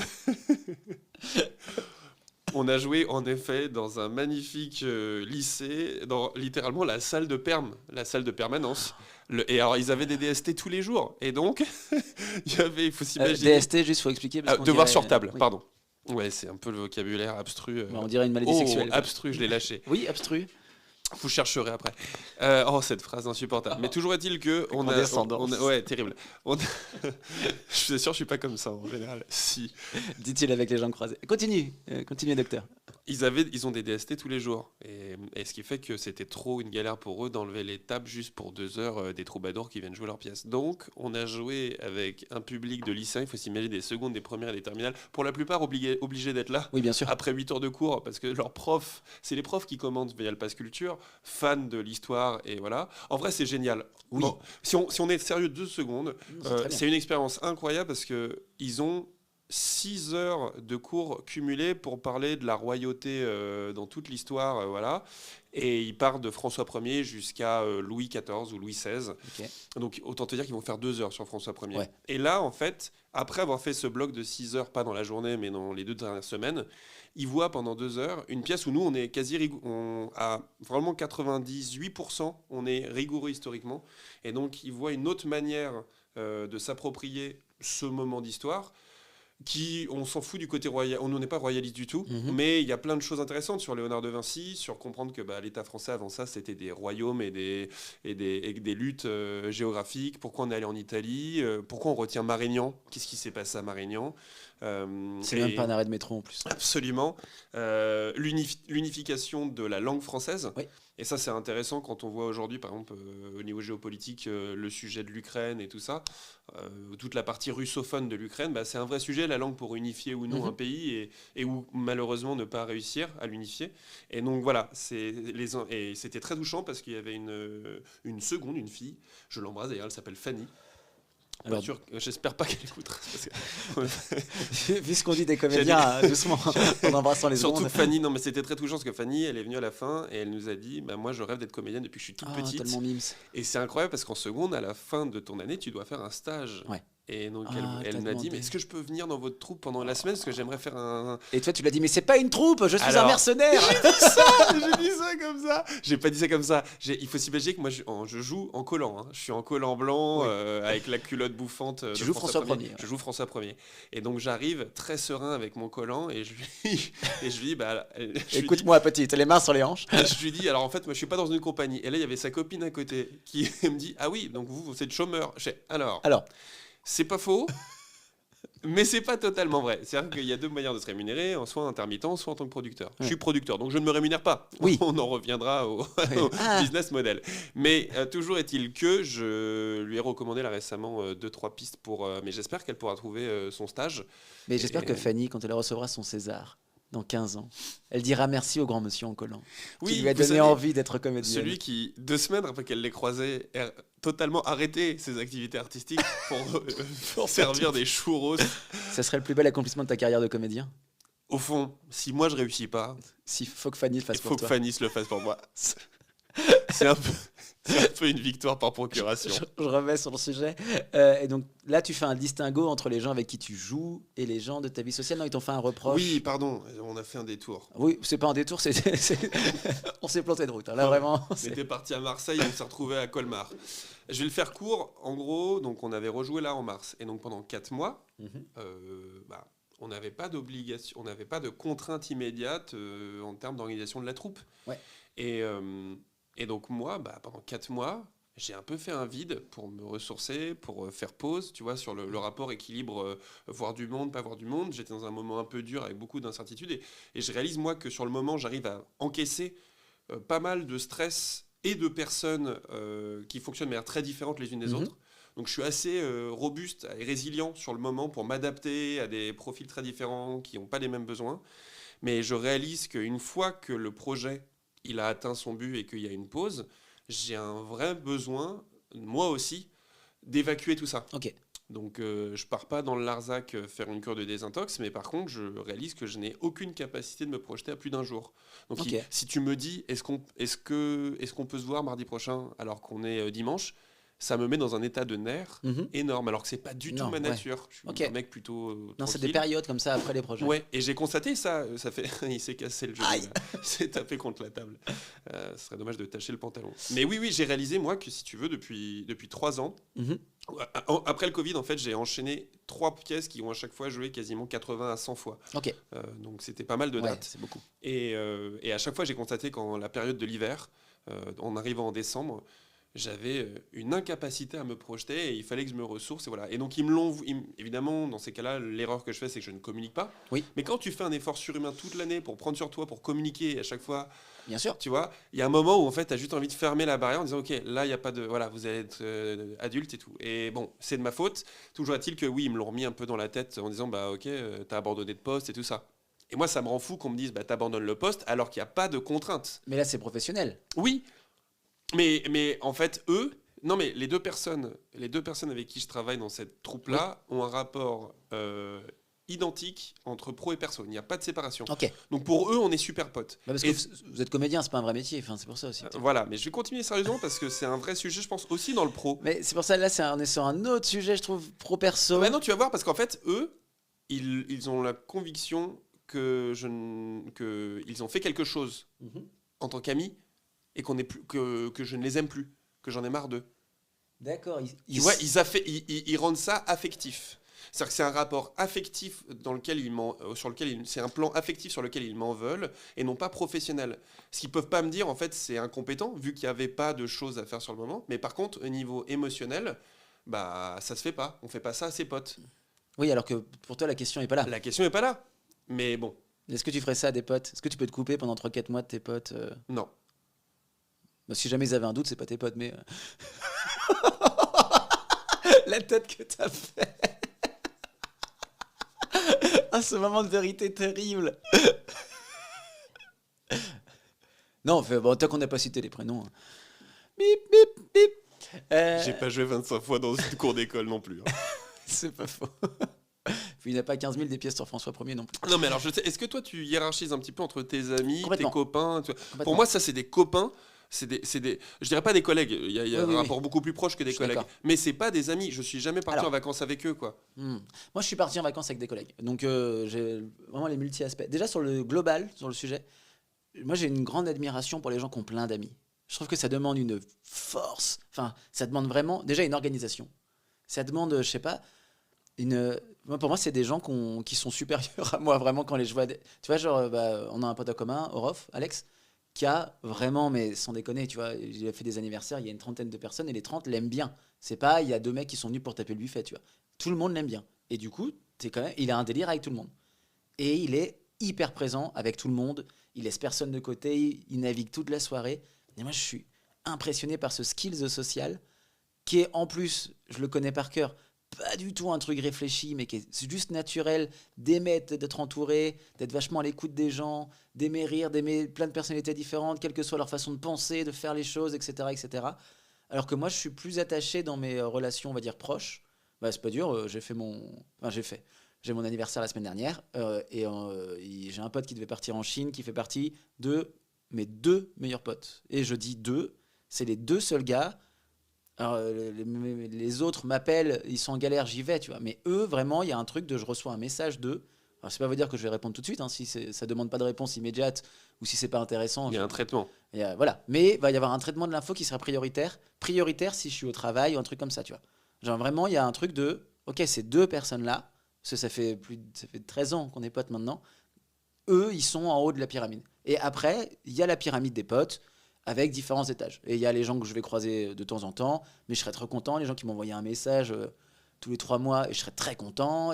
On a joué en effet dans un magnifique lycée, dans littéralement la salle de permanence. Et alors, ils avaient des DST tous les jours. Et donc, il faut s'imaginer... DST, juste, il faut expliquer. Parce qu'on devoir dirait- sur table, oui. pardon. Ouais, c'est un peu le vocabulaire abstru. On dirait une maladie sexuelle. Abstru, je l'ai lâché. Oui, abstru. Vous chercherez après. Cette phrase insupportable. Mais toujours est-il que Condescendance. ouais, terrible. Je suis sûr, je suis pas comme ça en général. Si. Dit-il avec les jambes croisées. Continue, docteur. Ils ont des DST tous les jours. Et ce qui fait que c'était trop une galère pour eux d'enlever les tables juste pour 2 heures des troubadours qui viennent jouer leur pièce. Donc, on a joué avec un public de lycéens. Il faut s'imaginer des secondes, des premières et des terminales. Pour la plupart, obligés d'être là. Oui, bien sûr. Après 8 heures de cours, parce que leurs profs, c'est les profs qui commandent via le Pass Culture, fans de l'histoire, et voilà. En vrai, c'est génial. Oui. Bon, si on est sérieux 2 secondes, C'est très bien. c'est une expérience incroyable parce qu'ils ont 6 heures de cours cumulés pour parler de la royauté dans toute l'histoire, voilà. Et ils partent de François Ier jusqu'à Louis XIV ou Louis XVI. Ok. Donc autant te dire qu'ils vont faire 2 heures sur François Ier. Ouais. Et là, en fait, après avoir fait ce bloc de 6 heures, pas dans la journée, mais dans les 2 dernières semaines, ils voient pendant 2 heures une pièce où nous, on est à vraiment 98%, on est rigoureux historiquement. Et donc, ils voient une autre manière de s'approprier ce moment d'histoire. On s'en fout du côté royal, on n'est pas royaliste du tout, mais il y a plein de choses intéressantes sur Léonard de Vinci, sur comprendre que l'État français avant ça c'était des royaumes et des luttes géographiques, pourquoi on est allé en Italie, pourquoi on retient Marignan, qu'est-ce qui s'est passé à Marignan. C'est même pas un arrêt de métro en plus. Absolument. L'unification de la langue française. Oui. Et ça, c'est intéressant quand on voit aujourd'hui, par exemple, au niveau géopolitique, le sujet de l'Ukraine et tout ça. Toute la partie russophone de l'Ukraine, c'est un vrai sujet, la langue pour unifier ou non un pays et où malheureusement ne pas réussir à l'unifier. Et donc voilà, et c'était très touchant parce qu'il y avait une fille, je l'embrasse d'ailleurs, elle s'appelle Fanny. Alors, Bien sûr, j'espère pas qu'elle écoutera. vu ce qu'on dit des comédiens, doucement, en embrassant les Surtout secondes. Fanny, non mais c'était très touchant parce que Fanny, elle est venue à la fin et elle nous a dit moi je rêve d'être comédienne depuis que je suis toute petite. Tellement mimes. Et c'est incroyable parce qu'en seconde, à la fin de ton année, tu dois faire un stage. Ouais. Et donc t'as elle m'a dit demandé. mais est-ce que je peux venir dans votre troupe pendant la semaine parce que j'aimerais faire un... Et toi, tu l'as dit, mais c'est pas une troupe, je suis un Alors, mercenaire. J'ai dit ça comme ça. J'ai pas dit ça comme ça. Il faut s'imaginer que moi je joue en collant. Hein. Je suis en collant blanc avec la culotte bouffante. Tu de joues François Ier. Je joue François Ier. Et donc j'arrive très serein avec mon collant et je lui dis Écoute-moi, petite, les mains sur les hanches. je lui dis alors en fait moi je suis pas dans une compagnie. Et là il y avait sa copine à côté qui me dit ah oui donc vous êtes chômeur. Alors c'est pas faux. Mais c'est pas totalement vrai. C'est-à-dire qu'il y a 2 manières de se rémunérer, soit intermittent, soit en tant que producteur. Je suis producteur, donc je ne me rémunère pas. Oui. On en reviendra au business model. Mais toujours est-il que je lui ai recommandé là récemment 2-3 pistes mais j'espère qu'elle pourra trouver son stage. Mais j'espère que Fanny, quand elle recevra son César, dans 15 ans, elle dira merci au grand monsieur en collant. Qui lui a vous donné savez, envie d'être comédienne. Celui qui, 2 semaines après qu'elle l'ait croisé, a totalement arrêté ses activités artistiques pour servir des churros. Ça serait le plus bel accomplissement de ta carrière de comédien. Au fond, si moi je réussis pas, S'il faut que Fanny le fasse il pour faut que toi. Fanny se le fasse pour moi. C'est un peu une victoire par procuration. Je remets sur le sujet. Et donc là, tu fais un distinguo entre les gens avec qui tu joues et les gens de ta vie sociale. Non, ils t'ont fait un reproche. Oui, pardon, on a fait un détour. Oui, c'est pas un détour, on s'est planté de route. Hein. Là, vraiment. On était parti à Marseille et on s'est retrouvé à Colmar. Je vais le faire court. En gros, donc on avait rejoué là en mars. Et donc pendant 4 mois, on n'avait pas d'obligation, on n'avait pas de contrainte immédiate en termes d'organisation de la troupe. Ouais. Et donc moi, pendant 4 mois, j'ai un peu fait un vide pour me ressourcer, pour faire pause, tu vois, sur le rapport équilibre, voir du monde, pas voir du monde. J'étais dans un moment un peu dur avec beaucoup d'incertitudes et je réalise moi que sur le moment, j'arrive à encaisser pas mal de stress et de personnes qui fonctionnent de manière très différente les unes des autres. Donc je suis assez robuste et résilient sur le moment pour m'adapter à des profils très différents qui n'ont pas les mêmes besoins. Mais je réalise qu'une fois que le projet il a atteint son but et qu'il y a une pause, j'ai un vrai besoin, moi aussi, d'évacuer tout ça. Ok. Donc je pars pas dans le Larzac faire une cure de désintox, mais par contre je réalise que je n'ai aucune capacité de me projeter à plus d'un jour. Donc Ok. si tu me dis est-ce qu'on peut se voir mardi prochain alors qu'on est dimanche, ça me met dans un état de nerfs Mhm. énorme, alors que c'est pas du tout Non, ma ouais. nature. Je suis Ok. un mec plutôt Non, c'est des tranquille. périodes comme ça après les projets. Ouais, et j'ai constaté ça, ça fait, il s'est cassé le genou, Aïe. là. Il s'est tapé contre la table. Ce serait dommage de tacher le pantalon. Mais oui, j'ai réalisé moi que si tu veux depuis 3 ans, Mhm. après le Covid en fait, j'ai enchaîné 3 pièces qui ont à chaque fois joué quasiment 80 à 100 fois. Ok. Donc c'était pas mal de Ouais, dates. c'est beaucoup. Et à chaque fois j'ai constaté qu'en la période de l'hiver, en arrivant en décembre, j'avais une incapacité à me projeter et il fallait que je me ressource et voilà. Et donc évidemment dans ces cas-là, l'erreur que je fais c'est que je ne communique pas. Oui. Mais quand tu fais un effort surhumain toute l'année pour prendre sur toi, pour communiquer à chaque fois, Bien sûr. tu vois, il y a un moment où en fait tu as juste envie de fermer la barrière en disant OK, là il y a pas de voilà, vous allez être adulte et tout. Et bon, c'est de ma faute. Toujours est-il que oui, ils me l'ont remis un peu dans la tête en disant bah OK, t'as abandonné de poste et tout ça. Et moi ça me rend fou qu'on me dise bah t'abandonnes le poste alors qu'il n'y a pas de contrainte. Mais là, c'est professionnel. Oui, mais en fait, non mais les deux personnes avec qui je travaille dans cette troupe-là ont un rapport identique entre pro et perso. Il n'y a pas de séparation. Ok. Donc pour eux, on est super potes. Bah, parce que Et vous êtes comédien, c'est pas un vrai métier. Enfin, c'est pour ça aussi. voilà, mais je vais continuer sérieusement parce que c'est un vrai sujet, je pense, aussi dans le pro. Mais c'est pour ça, là, on est sur un autre sujet, je trouve, pro-perso. Bah non, tu vas voir, parce qu'en fait, eux, ils ont la conviction que ils ont fait quelque chose Mhm. en tant qu'amis et que je ne les aime plus, que j'en ai marre d'eux. D'accord. Tu vois, ils rendent ça affectif. C'est-à-dire que c'est un rapport affectif c'est un plan affectif sur lequel ils m'en veulent et non pas professionnel. Ce qu'ils peuvent pas me dire, en fait, c'est incompétent vu qu'il n'y avait pas de choses à faire sur le moment. Mais par contre, au niveau émotionnel, bah ça se fait pas. On fait pas ça à ses potes. Oui, alors que pour toi, la question est pas là. La question est pas là. Mais bon, Est-ce que tu ferais ça à des potes? Est-ce que tu peux te couper pendant 3-4 mois de tes potes non. Bah, si jamais ils avaient un doute, c'est pas tes potes, mais. La tête que t'as fait. Ah, ce moment de vérité terrible. Non, enfin, bon, tant qu'on n'a pas cité les prénoms. Hein. Bip, bip, bip. J'ai pas joué 25 fois dans une cour d'école non plus. Hein. C'est pas faux. Il n'y a pas 15 000 des pièces sur François 1er non plus. Non mais alors, est-ce que toi tu hiérarchises un petit peu entre tes amis, tes Complètement. copains Complètement. Pour moi, ça c'est des copains. Je dirais pas des collègues, il y a Oui, un oui, rapport beaucoup plus proche que des Je suis collègues. d'accord. Mais c'est pas des amis, je suis jamais parti Alors. en vacances avec eux, quoi. Moi, je suis parti en vacances avec des collègues. Donc, j'ai vraiment les multi-aspects. Déjà, sur le global, sur le sujet, moi, j'ai une grande admiration pour les gens qui ont plein d'amis. Je trouve que ça demande une force. Enfin, ça demande vraiment, déjà, une organisation. Ça demande, je sais pas, pour moi, c'est des gens qui sont supérieurs à moi, vraiment, quand je vois. Tu vois, genre, on a un pote en commun, Orof, Alex, qui a vraiment, mais sans déconner, tu vois, il a fait des anniversaires, il y a une trentaine de personnes et les 30 l'aiment bien. C'est pas, il y a 2 mecs qui sont venus pour taper le buffet, tu vois. Tout le monde l'aime bien. Et du coup, il a un délire avec tout le monde. Et il est hyper présent avec tout le monde. Il laisse personne de côté. Il navigue toute la soirée. Et moi, je suis impressionné par ce skills social qui est, en plus, je le connais par cœur, pas du tout un truc réfléchi, mais qui est juste naturel d'aimer d'être entouré, d'être vachement à l'écoute des gens, d'aimer rire, d'aimer plein de personnalités différentes, quelle que soit leur façon de penser, de faire les choses, etc., etc. Alors que moi, je suis plus attaché dans mes relations, on va dire, proches. Bah, c'est pas dur, j'ai mon anniversaire la semaine dernière j'ai un pote qui devait partir en Chine qui fait partie de mes 2 meilleurs potes. Et je dis 2, c'est les 2 seuls gars. Alors, les autres m'appellent, ils sont en galère, j'y vais, tu vois. Mais eux, vraiment, il y a un truc de je reçois un message d'eux. Alors, c'est pas vous dire que je vais répondre tout de suite, hein, si ça demande pas de réponse immédiate ou si c'est pas intéressant. Il y a un traitement. Voilà. Mais il va y avoir un traitement de l'info qui sera prioritaire. Prioritaire si je suis au travail ou un truc comme ça, tu vois. Genre vraiment, il y a un truc de, ok, ces 2 personnes-là, parce que ça fait 13 ans qu'on est potes maintenant, eux, ils sont en haut de la pyramide. Et après, il y a la pyramide des potes avec différents étages. Et il y a les gens que je vais croiser de temps en temps, mais je serais trop content. Les gens qui m'envoient un message tous les 3 mois, et je serais très content.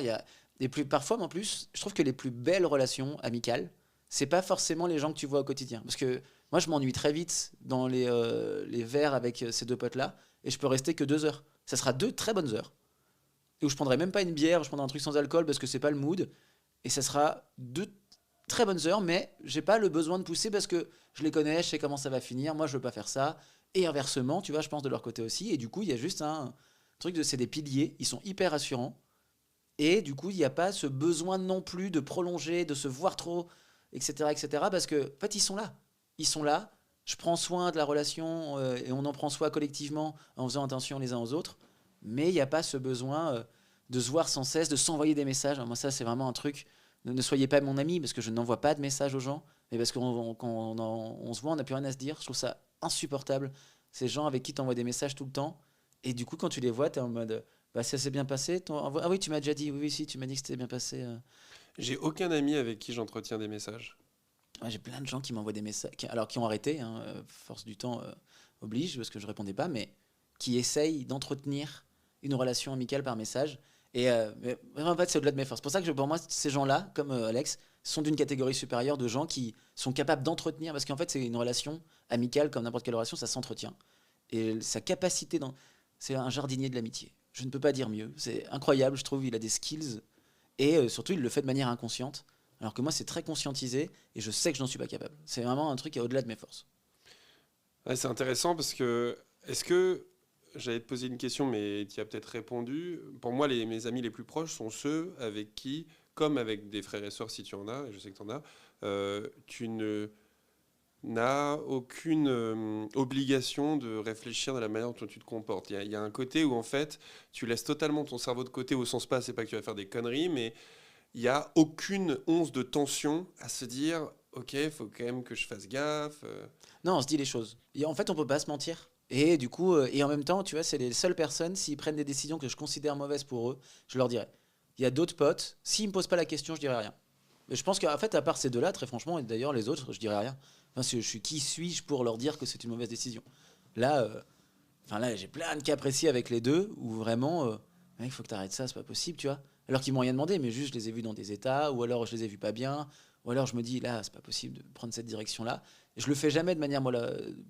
Parfois, mais en plus, je trouve que les plus belles relations amicales, c'est pas forcément les gens que tu vois au quotidien. Parce que moi, je m'ennuie très vite dans les verres avec ces 2 potes-là, et je peux rester que 2 heures. Ça sera 2 très bonnes heures. Et où je prendrai même pas une bière, je prendrai un truc sans alcool parce que c'est pas le mood. Et ça sera 2 très bonnes heures, mais j'ai pas le besoin de pousser parce que je les connais, je sais comment ça va finir. Moi, je veux pas faire ça. Et inversement, tu vois, je pense de leur côté aussi. Et du coup, il y a juste truc de c'est des piliers, ils sont hyper rassurants. Et du coup, il n'y a pas ce besoin non plus de prolonger, de se voir trop, etc., etc. Parce que, en fait, ils sont là. Ils sont là. Je prends soin de la relation et on en prend soin collectivement en faisant attention les uns aux autres. Mais il n'y a pas ce besoin de se voir sans cesse, de s'envoyer des messages. Moi, ça, c'est vraiment un truc. Ne soyez pas mon ami parce que je n'envoie pas de messages aux gens. Mais parce qu'on quand on se voit, on n'a plus rien à se dire. Je trouve ça insupportable. Ces gens avec qui tu envoies des messages tout le temps. Et du coup, quand tu les vois, tu es en mode. Bah, ça s'est bien passé. Ah oui, tu m'as déjà dit. Oui, oui, si, tu m'as dit que c'était bien passé. J'ai aucun ami avec qui j'entretiens des messages. Ouais, j'ai plein de gens qui m'envoient des messages, alors qui ont arrêté, hein, force du temps oblige, parce que je répondais pas, mais qui essayent d'entretenir une relation amicale par message. Mais en fait, c'est au-delà de mes forces. C'est pour ça que pour moi, ces gens-là, comme Alex, sont d'une catégorie supérieure de gens qui sont capables d'entretenir, parce qu'en fait, c'est une relation amicale, comme n'importe quelle relation, ça s'entretient. Et sa capacité, c'est un jardinier de l'amitié. Je ne peux pas dire mieux. C'est incroyable, je trouve. Il a des skills. Et surtout, il le fait de manière inconsciente. Alors que moi, c'est très conscientisé. Et je sais que je n'en suis pas capable. C'est vraiment un truc qui est au-delà de mes forces. Ouais, c'est intéressant parce que, est-ce que, j'allais te poser une question, mais tu y as peut-être répondu. Pour moi, mes amis les plus proches sont ceux avec qui, comme avec des frères et sœurs, si tu en as, et je sais que tu en as, tu n'as aucune obligation de réfléchir de la manière dont tu te comportes. Il y a un côté où, en fait, tu laisses totalement ton cerveau de côté, au sens pas, c'est pas que tu vas faire des conneries, mais il n'y a aucune once de tension à se dire, ok, il faut quand même que je fasse gaffe. Non, on se dit les choses. Et en fait, on peut pas se mentir. Et du coup, et en même temps, tu vois, c'est les seules personnes, s'ils prennent des décisions que je considère mauvaises pour eux, je leur dirai. Il y a d'autres potes, s'ils me posent pas la question, je dirai rien. Mais je pense qu'en fait, à part ces deux-là, très franchement, et d'ailleurs les autres, je dirai rien. Enfin, qui suis-je pour leur dire que c'est une mauvaise décision? Là, là, j'ai plein de cas précis avec les deux où vraiment, mec, il faut que tu arrêtes ça, c'est pas possible, tu vois. Alors qu'ils m'ont rien demandé, mais juste je les ai vus dans des états, ou alors je les ai vus pas bien, ou alors je me dis là, c'est pas possible de prendre cette direction-là. Et je le fais jamais de manière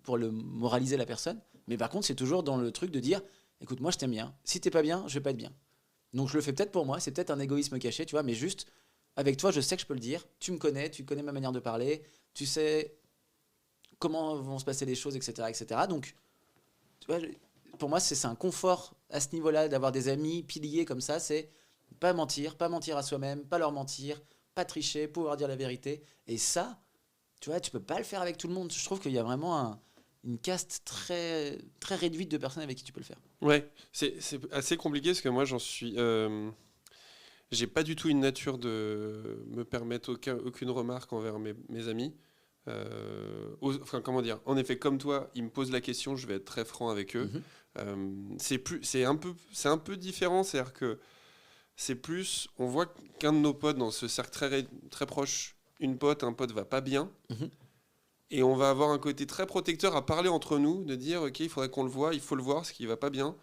pour le moraliser la personne, mais par contre, c'est toujours dans le truc de dire, écoute, moi je t'aime bien. Si t'es pas bien, je vais pas être bien. Donc je le fais peut-être pour moi, c'est peut-être un égoïsme caché, tu vois, mais juste avec toi, je sais que je peux le dire. Tu me connais, tu connais ma manière de parler, tu sais comment vont se passer les choses, etc., etc. Donc, tu vois, pour moi, c'est un confort à ce niveau-là d'avoir des amis piliers comme ça. C'est pas mentir à soi-même, pas leur mentir, pas tricher, pouvoir dire la vérité. Et ça, tu vois, tu peux pas le faire avec tout le monde. Je trouve qu'il y a vraiment une caste très, très réduite de personnes avec qui tu peux le faire. Ouais, c'est assez compliqué parce que moi, j'en suis. J'ai pas du tout une nature de me permettre aucune remarque envers mes amis. Enfin, comment dire? En effet, comme toi, ils me posent la question, je vais être très franc avec eux. C'est un peu différent, c'est-à-dire que c'est plus, on voit qu'un de nos potes dans ce cercle très proche, un pote va pas bien, Mhm. et on va avoir un côté très protecteur à parler entre nous, de dire ok, il faudrait qu'on le voit, il faut le voir, ce qui va pas bien.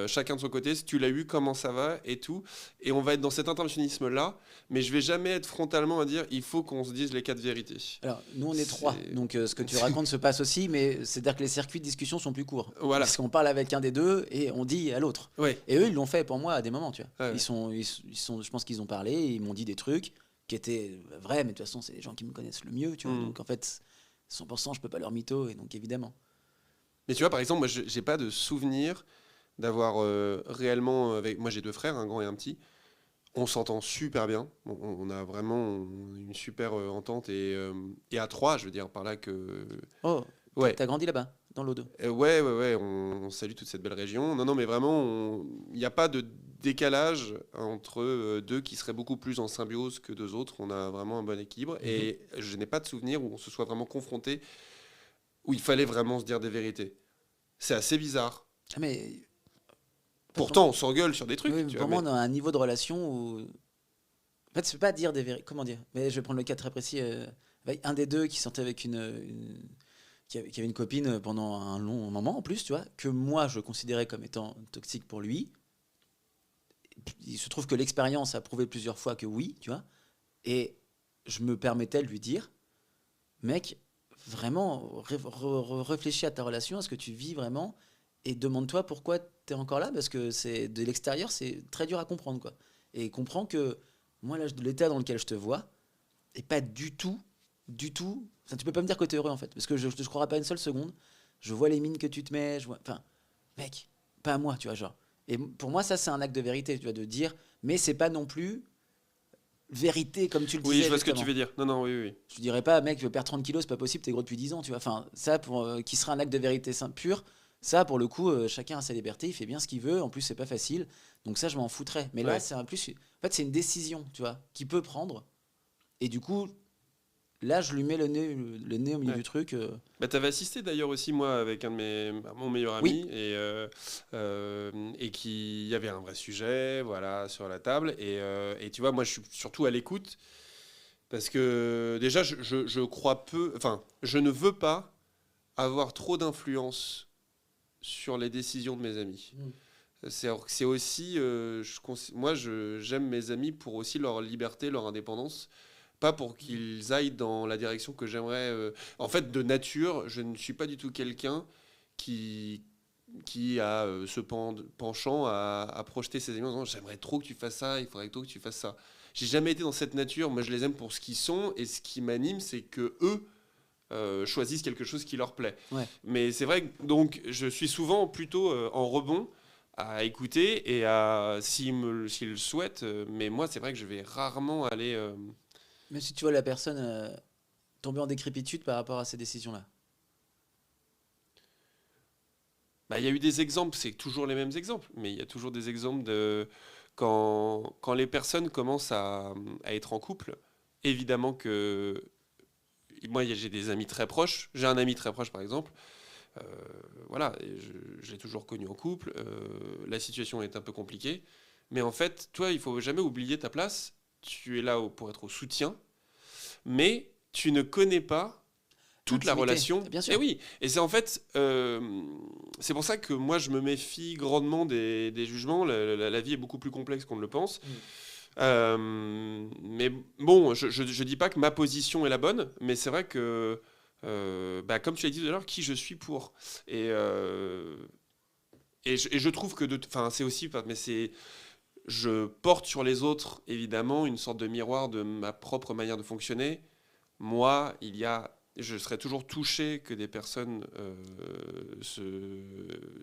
Chacun de son côté, si tu l'as eu, comment ça va et tout. Et on va être dans cet interventionnisme-là, mais je vais jamais être frontalement à dire il faut qu'on se dise les quatre vérités. Alors, nous, on est trois. Donc, ce que tu racontes se passe aussi, mais c'est-à-dire que les circuits de discussion sont plus courts. Voilà. Parce qu'on parle avec un des deux et on dit à l'autre. Ouais. Et eux, ils l'ont fait pour moi à des moments, tu vois. Ouais, ouais. Ils sont, je pense qu'ils ont parlé, ils m'ont dit des trucs qui étaient vrais, mais de toute façon, c'est les gens qui me connaissent le mieux, tu vois. Donc, en fait, 100%, je peux pas leur mytho, et donc évidemment. Mais tu vois, par exemple, moi, j'ai pas de souvenir d'avoir réellement avec moi j'ai deux frères, un grand et un petit. On s'entend super bien. On a vraiment une super entente et à trois, je veux dire par là que Oh, ouais. t'as grandi là-bas, dans l'Aude. Ouais, on salue toute cette belle région. Non, mais vraiment, il n'y a pas de décalage entre deux qui seraient beaucoup plus en symbiose que deux autres. On a vraiment un bon équilibre. Et je n'ai pas de souvenir où on se soit vraiment confronté, où il fallait vraiment se dire des vérités. C'est assez bizarre. Ah, mais Pourtant, on s'engueule sur des trucs. oui, Tu pour vois, moi, on a un niveau de relation où. En fait, c'est pas dire des vérités. Comment dire? Mais je vais prendre le cas très précis. Avec un des deux qui sortait avec qui avait une copine pendant un long moment en plus, tu vois, que moi je considérais comme étant toxique pour lui. Il se trouve que l'expérience a prouvé plusieurs fois que oui, tu vois. Et je me permettais de lui dire, mec, vraiment, réfléchis à ta relation, à ce que tu vis vraiment, et demande-toi pourquoi tu es encore là, parce que c'est de l'extérieur, c'est très dur à comprendre, quoi. Et comprends que moi, l'état dans lequel je te vois, est pas du tout. Enfin, tu peux pas me dire que tu es heureux, en fait, parce que je ne croirais pas une seule seconde. Je vois les mines que tu te mets, enfin, mec, pas à moi, tu vois, genre. Et pour moi, ça, c'est un acte de vérité, tu vois, de dire, mais c'est pas non plus vérité comme tu le disais. Oui, je vois ce que justement. tu veux dire. Non, oui, oui. Je dirais pas, mec, je veux perdre 30 kilos, c'est pas possible, t'es gros depuis 10 ans, tu vois. Enfin, ça, qui serait un acte de vérité pure, ça, pour le coup, chacun a sa liberté, il fait bien ce qu'il veut. En plus, c'est pas facile. Donc ça, je m'en foutrais. Mais là, Ouais. c'est en fait, c'est une décision, tu vois, qu'il peut prendre. Et du coup, là, je lui mets le nez au milieu Ouais. du truc. Bah, t'avais assisté d'ailleurs aussi, moi, avec mon meilleur Oui. ami, et qui y avait un vrai sujet, voilà, sur la table. Et tu vois, moi, je suis surtout à l'écoute parce que déjà, je crois peu, enfin, je ne veux pas avoir trop d'influence sur les décisions de mes amis. C'est aussi, j'aime mes amis pour aussi leur liberté, leur indépendance, pas pour qu'ils aillent dans la direction que j'aimerais. En fait, de nature, je ne suis pas du tout quelqu'un qui, qui a penchant à projeter ses amis en disant j'aimerais trop que tu fasses ça, il faudrait trop que tu fasses ça. J'ai jamais été dans cette nature, moi je les aime pour ce qu'ils sont, et ce qui m'anime, c'est que eux choisissent quelque chose qui leur plaît. Ouais. Mais c'est vrai que donc je suis souvent plutôt en rebond à écouter et à s'ils le souhaitent, mais moi c'est vrai que je vais rarement aller. Même si tu vois la personne tomber en décrépitude par rapport à ces décisions-là. Bah, il y a eu des exemples, c'est toujours les mêmes exemples, mais il y a toujours des exemples de quand les personnes commencent à être en couple, évidemment que moi j'ai des amis très proches, j'ai un ami très proche par exemple, euh, voilà, et je l'ai toujours connu en couple, la situation est un peu compliquée, mais en fait, toi, il faut jamais oublier ta place, tu es là pour être au soutien, mais tu ne connais pas toute la L'intimité, relation. bien sûr. Et oui, et c'est en fait, c'est pour ça que moi je me méfie grandement des jugements. La vie est beaucoup plus complexe qu'on ne le pense. Mais bon, je dis pas que ma position est la bonne, mais c'est vrai que, bah, comme tu l'as dit tout à l'heure, qui je suis pour. Et je trouve que, enfin, c'est aussi, mais c'est, je porte sur les autres évidemment une sorte de miroir de ma propre manière de fonctionner. Moi, je serais toujours touché que des personnes se.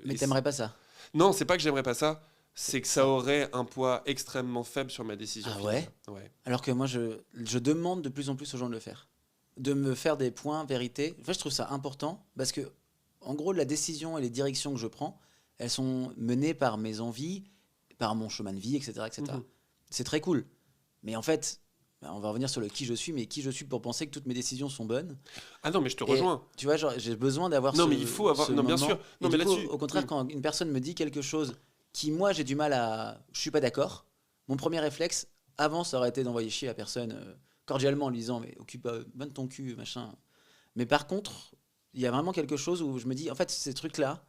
Mais t'aimerais pas ça. Non, c'est pas que j'aimerais pas ça. C'est que ça aurait un poids extrêmement faible sur ma décision Ah finale. ouais Ouais. Alors que moi, je demande de plus en plus aux gens de le faire. De me faire des points vérité. En fait, je trouve ça important parce que, en gros, la décision et les directions que je prends, elles sont menées par mes envies, par mon chemin de vie, etc. etc. Mhm. C'est très cool. Mais en fait, on va revenir sur le qui je suis, mais qui je suis pour penser que toutes mes décisions sont bonnes. Ah non, mais je te Et, rejoins. tu vois, genre, j'ai besoin d'avoir Non, ce mais il faut avoir. ce Non, bien moment. sûr. Non, Et mais du coup, là-dessus. au contraire, quand une personne me dit quelque chose qui, moi, j'ai du mal à... Je suis pas d'accord. Mon premier réflexe, avant, ça aurait été d'envoyer chier la personne cordialement en lui disant mais occupe bonne ton cul, machin. Mais par contre, il y a vraiment quelque chose où je me dis, en fait, ces trucs-là,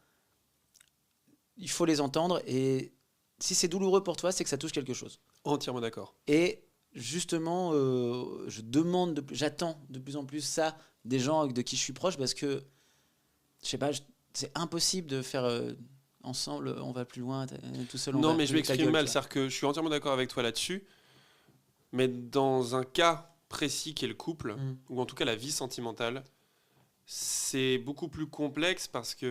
il faut les entendre. Et si c'est douloureux pour toi, c'est que ça touche quelque chose. Entièrement d'accord. Et justement, j'attends de plus en plus ça des gens de qui je suis proche parce que, je sais pas, c'est impossible de faire ensemble, on va plus loin, tout seul on Non, va mais je plus ta m'exprime gueule, mal. tu vois. C'est-à-dire que je suis entièrement d'accord avec toi là-dessus. Mais dans un cas précis qui est le couple, ou en tout cas la vie sentimentale, c'est beaucoup plus complexe parce qu'il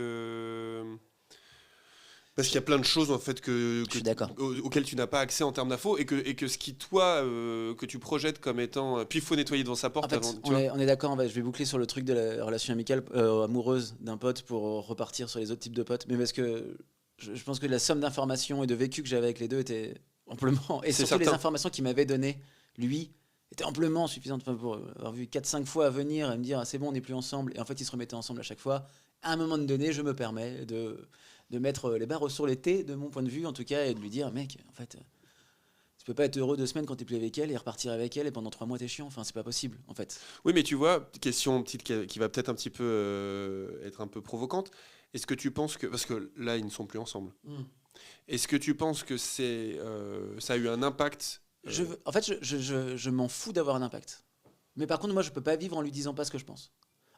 y a plein de choses en fait Je suis d'accord. auxquelles tu n'as pas accès en termes d'infos et que ce qui toi que tu projettes comme étant puis il faut nettoyer devant sa porte En fait, avant, tu on vois. est d'accord, je vais boucler sur le truc de la relation amicale, amoureuse d'un pote pour repartir sur les autres types de potes. Mais parce que je pense que la somme d'informations et de vécu que j'avais avec les deux était amplement. Et C'est surtout les certain. informations qu'il m'avait données, lui, étaient amplement suffisantes pour avoir vu 4-5 fois à venir et me dire ah, c'est bon, on n'est plus ensemble. Et en fait, ils se remettaient ensemble à chaque fois. À un moment donné, je me permets de mettre les barres sur les T, de mon point de vue en tout cas, et de lui dire mec, en fait. Tu peux pas être heureux 2 semaines quand t'es plus avec elle et repartir avec elle et pendant 3 mois t'es chiant. Enfin, c'est pas possible en fait. Oui, mais tu vois, question petite qui va peut-être un petit peu être un peu provocante. Est-ce que tu penses que parce que là ils ne sont plus ensemble. Est-ce que tu penses que ça a eu un impact En fait, je m'en fous d'avoir un impact. Mais par contre, moi, je peux pas vivre en lui disant pas ce que je pense.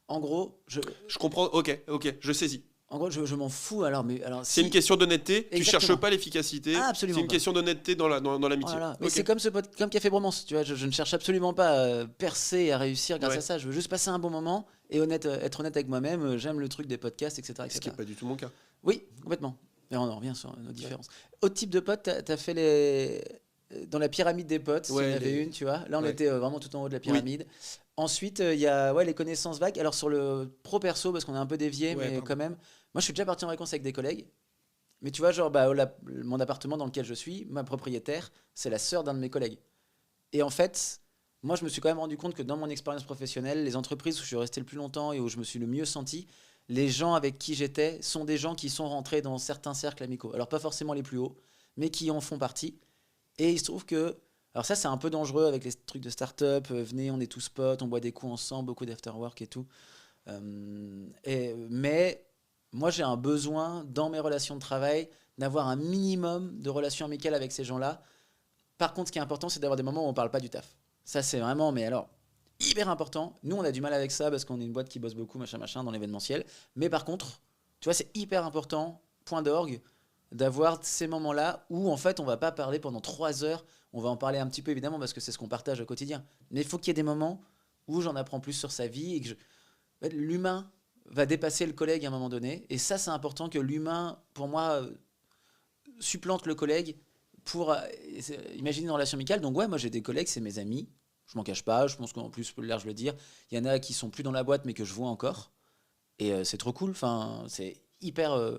En gros, Je comprends. Ok, je saisis. je m'en fous. Alors C'est si... une question d'honnêteté. Tu Exactement. cherches pas l'efficacité. Ah, absolument C'est une pas. question d'honnêteté dans l'amitié. Voilà. Mais Ok. c'est comme comme Café Bromance. Tu vois, je ne cherche absolument pas à percer et à réussir grâce Ouais. à ça. Je veux juste passer un bon moment et être honnête avec moi-même. J'aime le truc des podcasts, etc. Ce qui etc. n'est pas du tout mon cas. Oui, complètement. Et on en revient sur nos différences. Autre type de potes, t'as fait les... Dans la pyramide des potes, s'il y en avait une, tu vois. Là, on était vraiment tout en haut de la pyramide. Ensuite, il y a les connaissances vagues. Alors, sur le pro-perso, parce qu'on a un peu dévié, mais quand même. Moi, je suis déjà parti en vacances avec des collègues. Mais tu vois, genre, mon appartement dans lequel je suis, ma propriétaire, c'est la sœur d'un de mes collègues. Et en fait, moi, je me suis quand même rendu compte que dans mon expérience professionnelle, les entreprises où je suis resté le plus longtemps et où je me suis le mieux senti, les gens avec qui j'étais sont des gens qui sont rentrés dans certains cercles amicaux. Alors, pas forcément les plus hauts, mais qui en font partie. Et il se trouve que... Alors ça, c'est un peu dangereux avec les trucs de start-up. Venez, on est tous potes, on boit des coups ensemble, beaucoup d'after-work et tout. Mais moi, j'ai un besoin, dans mes relations de travail, d'avoir un minimum de relations amicales avec ces gens-là. Par contre, ce qui est important, c'est d'avoir des moments où on ne parle pas du taf. Ça, c'est vraiment, mais alors, hyper important. Nous, on a du mal avec ça parce qu'on est une boîte qui bosse beaucoup, machin, dans l'événementiel. Mais par contre, tu vois, c'est hyper important, point d'orgue, d'avoir ces moments-là où, en fait, on va pas parler pendant 3 heures. On va en parler un petit peu, évidemment, parce que c'est ce qu'on partage au quotidien. Mais il faut qu'il y ait des moments où j'en apprends plus sur sa vie et que en fait, l'humain va dépasser le collègue à un moment donné. Et ça, c'est important que l'humain, pour moi, supplante le collègue pour imaginer une relation amicale. Donc ouais, moi j'ai des collègues, c'est mes amis. Je m'en cache pas. Je pense qu'en plus, je peux le dire. Il y en a qui sont plus dans la boîte, mais que je vois encore. Et c'est trop cool. Enfin, c'est hyper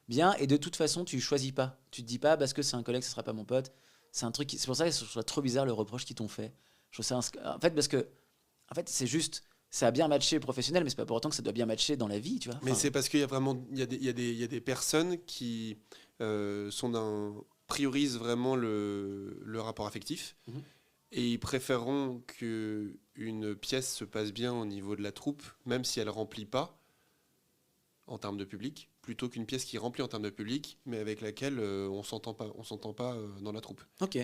bien. Et de toute façon, tu choisis pas. Tu te dis pas parce que c'est un collègue, ce sera pas mon pote. C'est un truc. C'est pour ça que je trouve ça trop bizarre le reproche qu'ils t'ont fait. Je trouve ça en fait parce que en fait c'est juste. Ça a bien matché professionnel, mais c'est pas pour autant que ça doit bien matcher dans la vie, tu vois. Mais c'est parce qu'il y a vraiment il y a des personnes qui priorisent vraiment le rapport affectif. Et ils préféreront qu'une pièce se passe bien au niveau de la troupe, même si elle ne remplit pas en termes de public, plutôt qu'une pièce qui remplit en termes de public, mais avec laquelle on ne s'entend pas dans la troupe. Ok.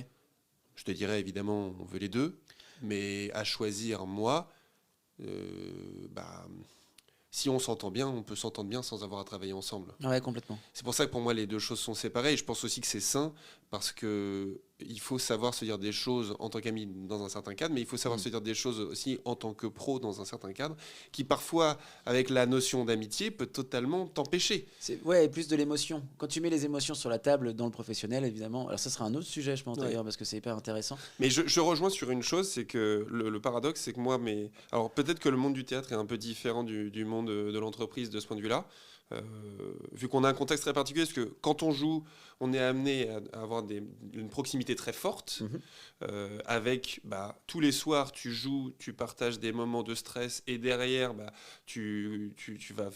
Je te dirais évidemment, on veut les deux, mais à choisir, moi, si on s'entend bien, on peut s'entendre bien sans avoir à travailler ensemble. Ouais, complètement. C'est pour ça que pour moi, les deux choses sont séparées. Et je pense aussi que c'est sain parce que il faut savoir se dire des choses en tant qu'ami dans un certain cadre, mais il faut savoir se dire des choses aussi en tant que pro dans un certain cadre, qui parfois, avec la notion d'amitié, peut totalement t'empêcher. Ouais, plus de l'émotion. Quand tu mets les émotions sur la table dans le professionnel, évidemment. Alors ça sera un autre sujet, je pense d'ailleurs, parce que c'est hyper intéressant. Mais je rejoins sur une chose, c'est que le paradoxe, c'est que moi, alors peut-être que le monde du théâtre est un peu différent du monde de l'entreprise de ce point de vue-là. Vu qu'on a un contexte très particulier, parce que quand on joue, on est amené à avoir une proximité très forte, avec tous les soirs tu joues, tu partages des moments de stress, et derrière tu vas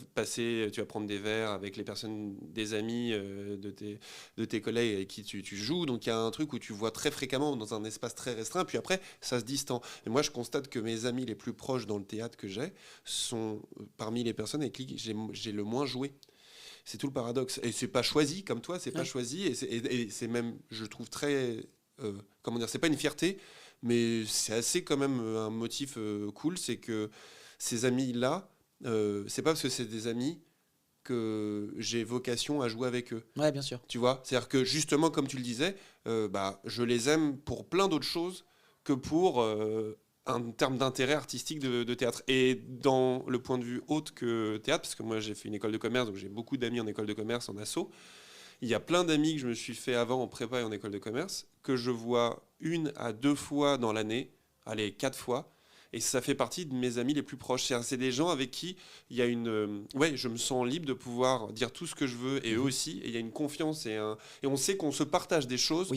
prendre des verres avec les personnes, des amis de tes collègues avec qui tu joues, donc il y a un truc où tu vois très fréquemment dans un espace très restreint, puis après ça se distend. Et moi je constate que mes amis les plus proches dans le théâtre que j'ai sont parmi les personnes avec qui j'ai le moins joué. C'est tout le paradoxe. Et c'est pas choisi, comme toi, c'est pas choisi. Et c'est même, je trouve très... comment dire, c'est pas une fierté, mais c'est assez quand même un motif cool. C'est que ces amis-là, c'est pas parce que c'est des amis que j'ai vocation à jouer avec eux. Ouais, bien sûr. Tu vois ? C'est-à-dire que justement, comme tu le disais, je les aime pour plein d'autres choses que pour... un terme d'intérêt artistique de théâtre. Et dans le point de vue autre que théâtre, parce que moi j'ai fait une école de commerce, donc j'ai beaucoup d'amis en école de commerce, en asso, il y a plein d'amis que je me suis fait avant en prépa et en école de commerce, que je vois 1 à 2 fois dans l'année, allez, 4 fois, et ça fait partie de mes amis les plus proches. C'est des gens avec qui il y a je me sens libre de pouvoir dire tout ce que je veux, et eux aussi, et il y a une confiance, et on sait qu'on se partage des choses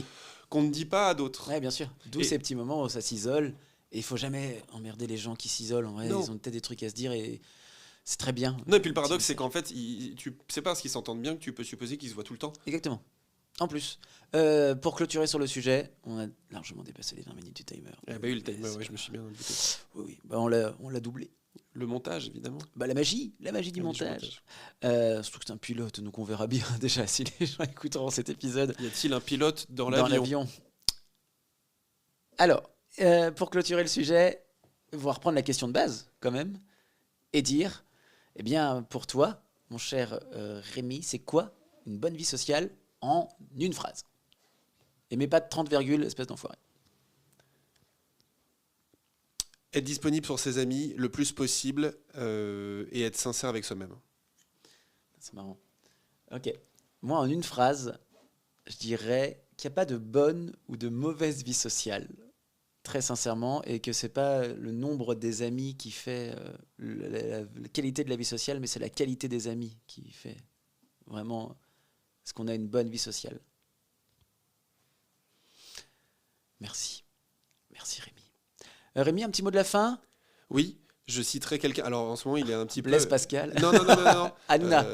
qu'on ne dit pas à d'autres. Ouais, bien sûr. D'où ces petits moments où ça s'isole. Et il faut jamais emmerder les gens qui s'isolent. En vrai, ils ont peut-être des trucs à se dire et c'est très bien. Non, et puis le paradoxe, c'est qu'en fait, c'est pas parce qu'ils s'entendent bien que tu peux supposer qu'ils se voient tout le temps. Exactement. En plus, pour clôturer sur le sujet, on a largement dépassé les 20 minutes du timer. Le timer, je me suis bien embêté. Oui. On l'a doublé. Le montage, évidemment. La magie du montage. Surtout que c'est un pilote, donc on verra bien déjà si les gens écouteront cet épisode. Y a-t-il un pilote dans l'avion ? Alors, pour clôturer le sujet, on va reprendre la question de base, quand même, et dire, eh bien, pour toi, mon cher Rémi, c'est quoi une bonne vie sociale en une phrase ? Et mets pas de 30 virgules, espèce d'enfoiré. Être disponible pour ses amis le plus possible et être sincère avec soi-même. C'est marrant. Ok. Moi, en une phrase, je dirais qu'il n'y a pas de bonne ou de mauvaise vie sociale, très sincèrement, et que c'est pas le nombre des amis qui fait la qualité de la vie sociale, mais c'est la qualité des amis qui fait vraiment ce qu'on a une bonne vie sociale. Merci. Merci Rémi. Rémi, un petit mot de la fin? Oui, je citerai quelqu'un. Alors en ce moment, il est un petit peu. Blaise Pascal. Non, non, non, non, non. Hanouna.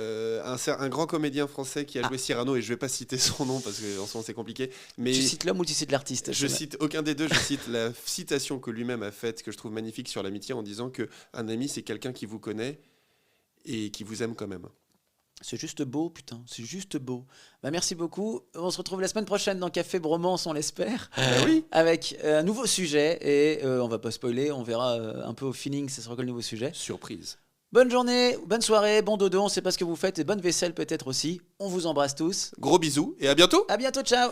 Un grand comédien français qui a joué Cyrano, et je vais pas citer son nom parce qu'en ce moment c'est compliqué. Mais Tu cites l'homme ou tu cites l'artiste? je cite aucun des deux. Je cite la citation que lui-même a faite, que je trouve magnifique sur l'amitié, en disant que un ami c'est quelqu'un qui vous connaît et qui vous aime quand même. C'est juste beau, putain, c'est juste beau. Bah, merci beaucoup. On se retrouve la semaine prochaine dans Café Bromance, on l'espère. Oui. Avec un nouveau sujet. Et on va pas spoiler, on verra un peu au feeling, ce sera quoi le nouveau sujet. Surprise. Bonne journée, bonne soirée, bon dodo, on sait pas ce que vous faites, et bonne vaisselle peut-être aussi. On vous embrasse tous. Gros bisous et à bientôt. À bientôt, ciao.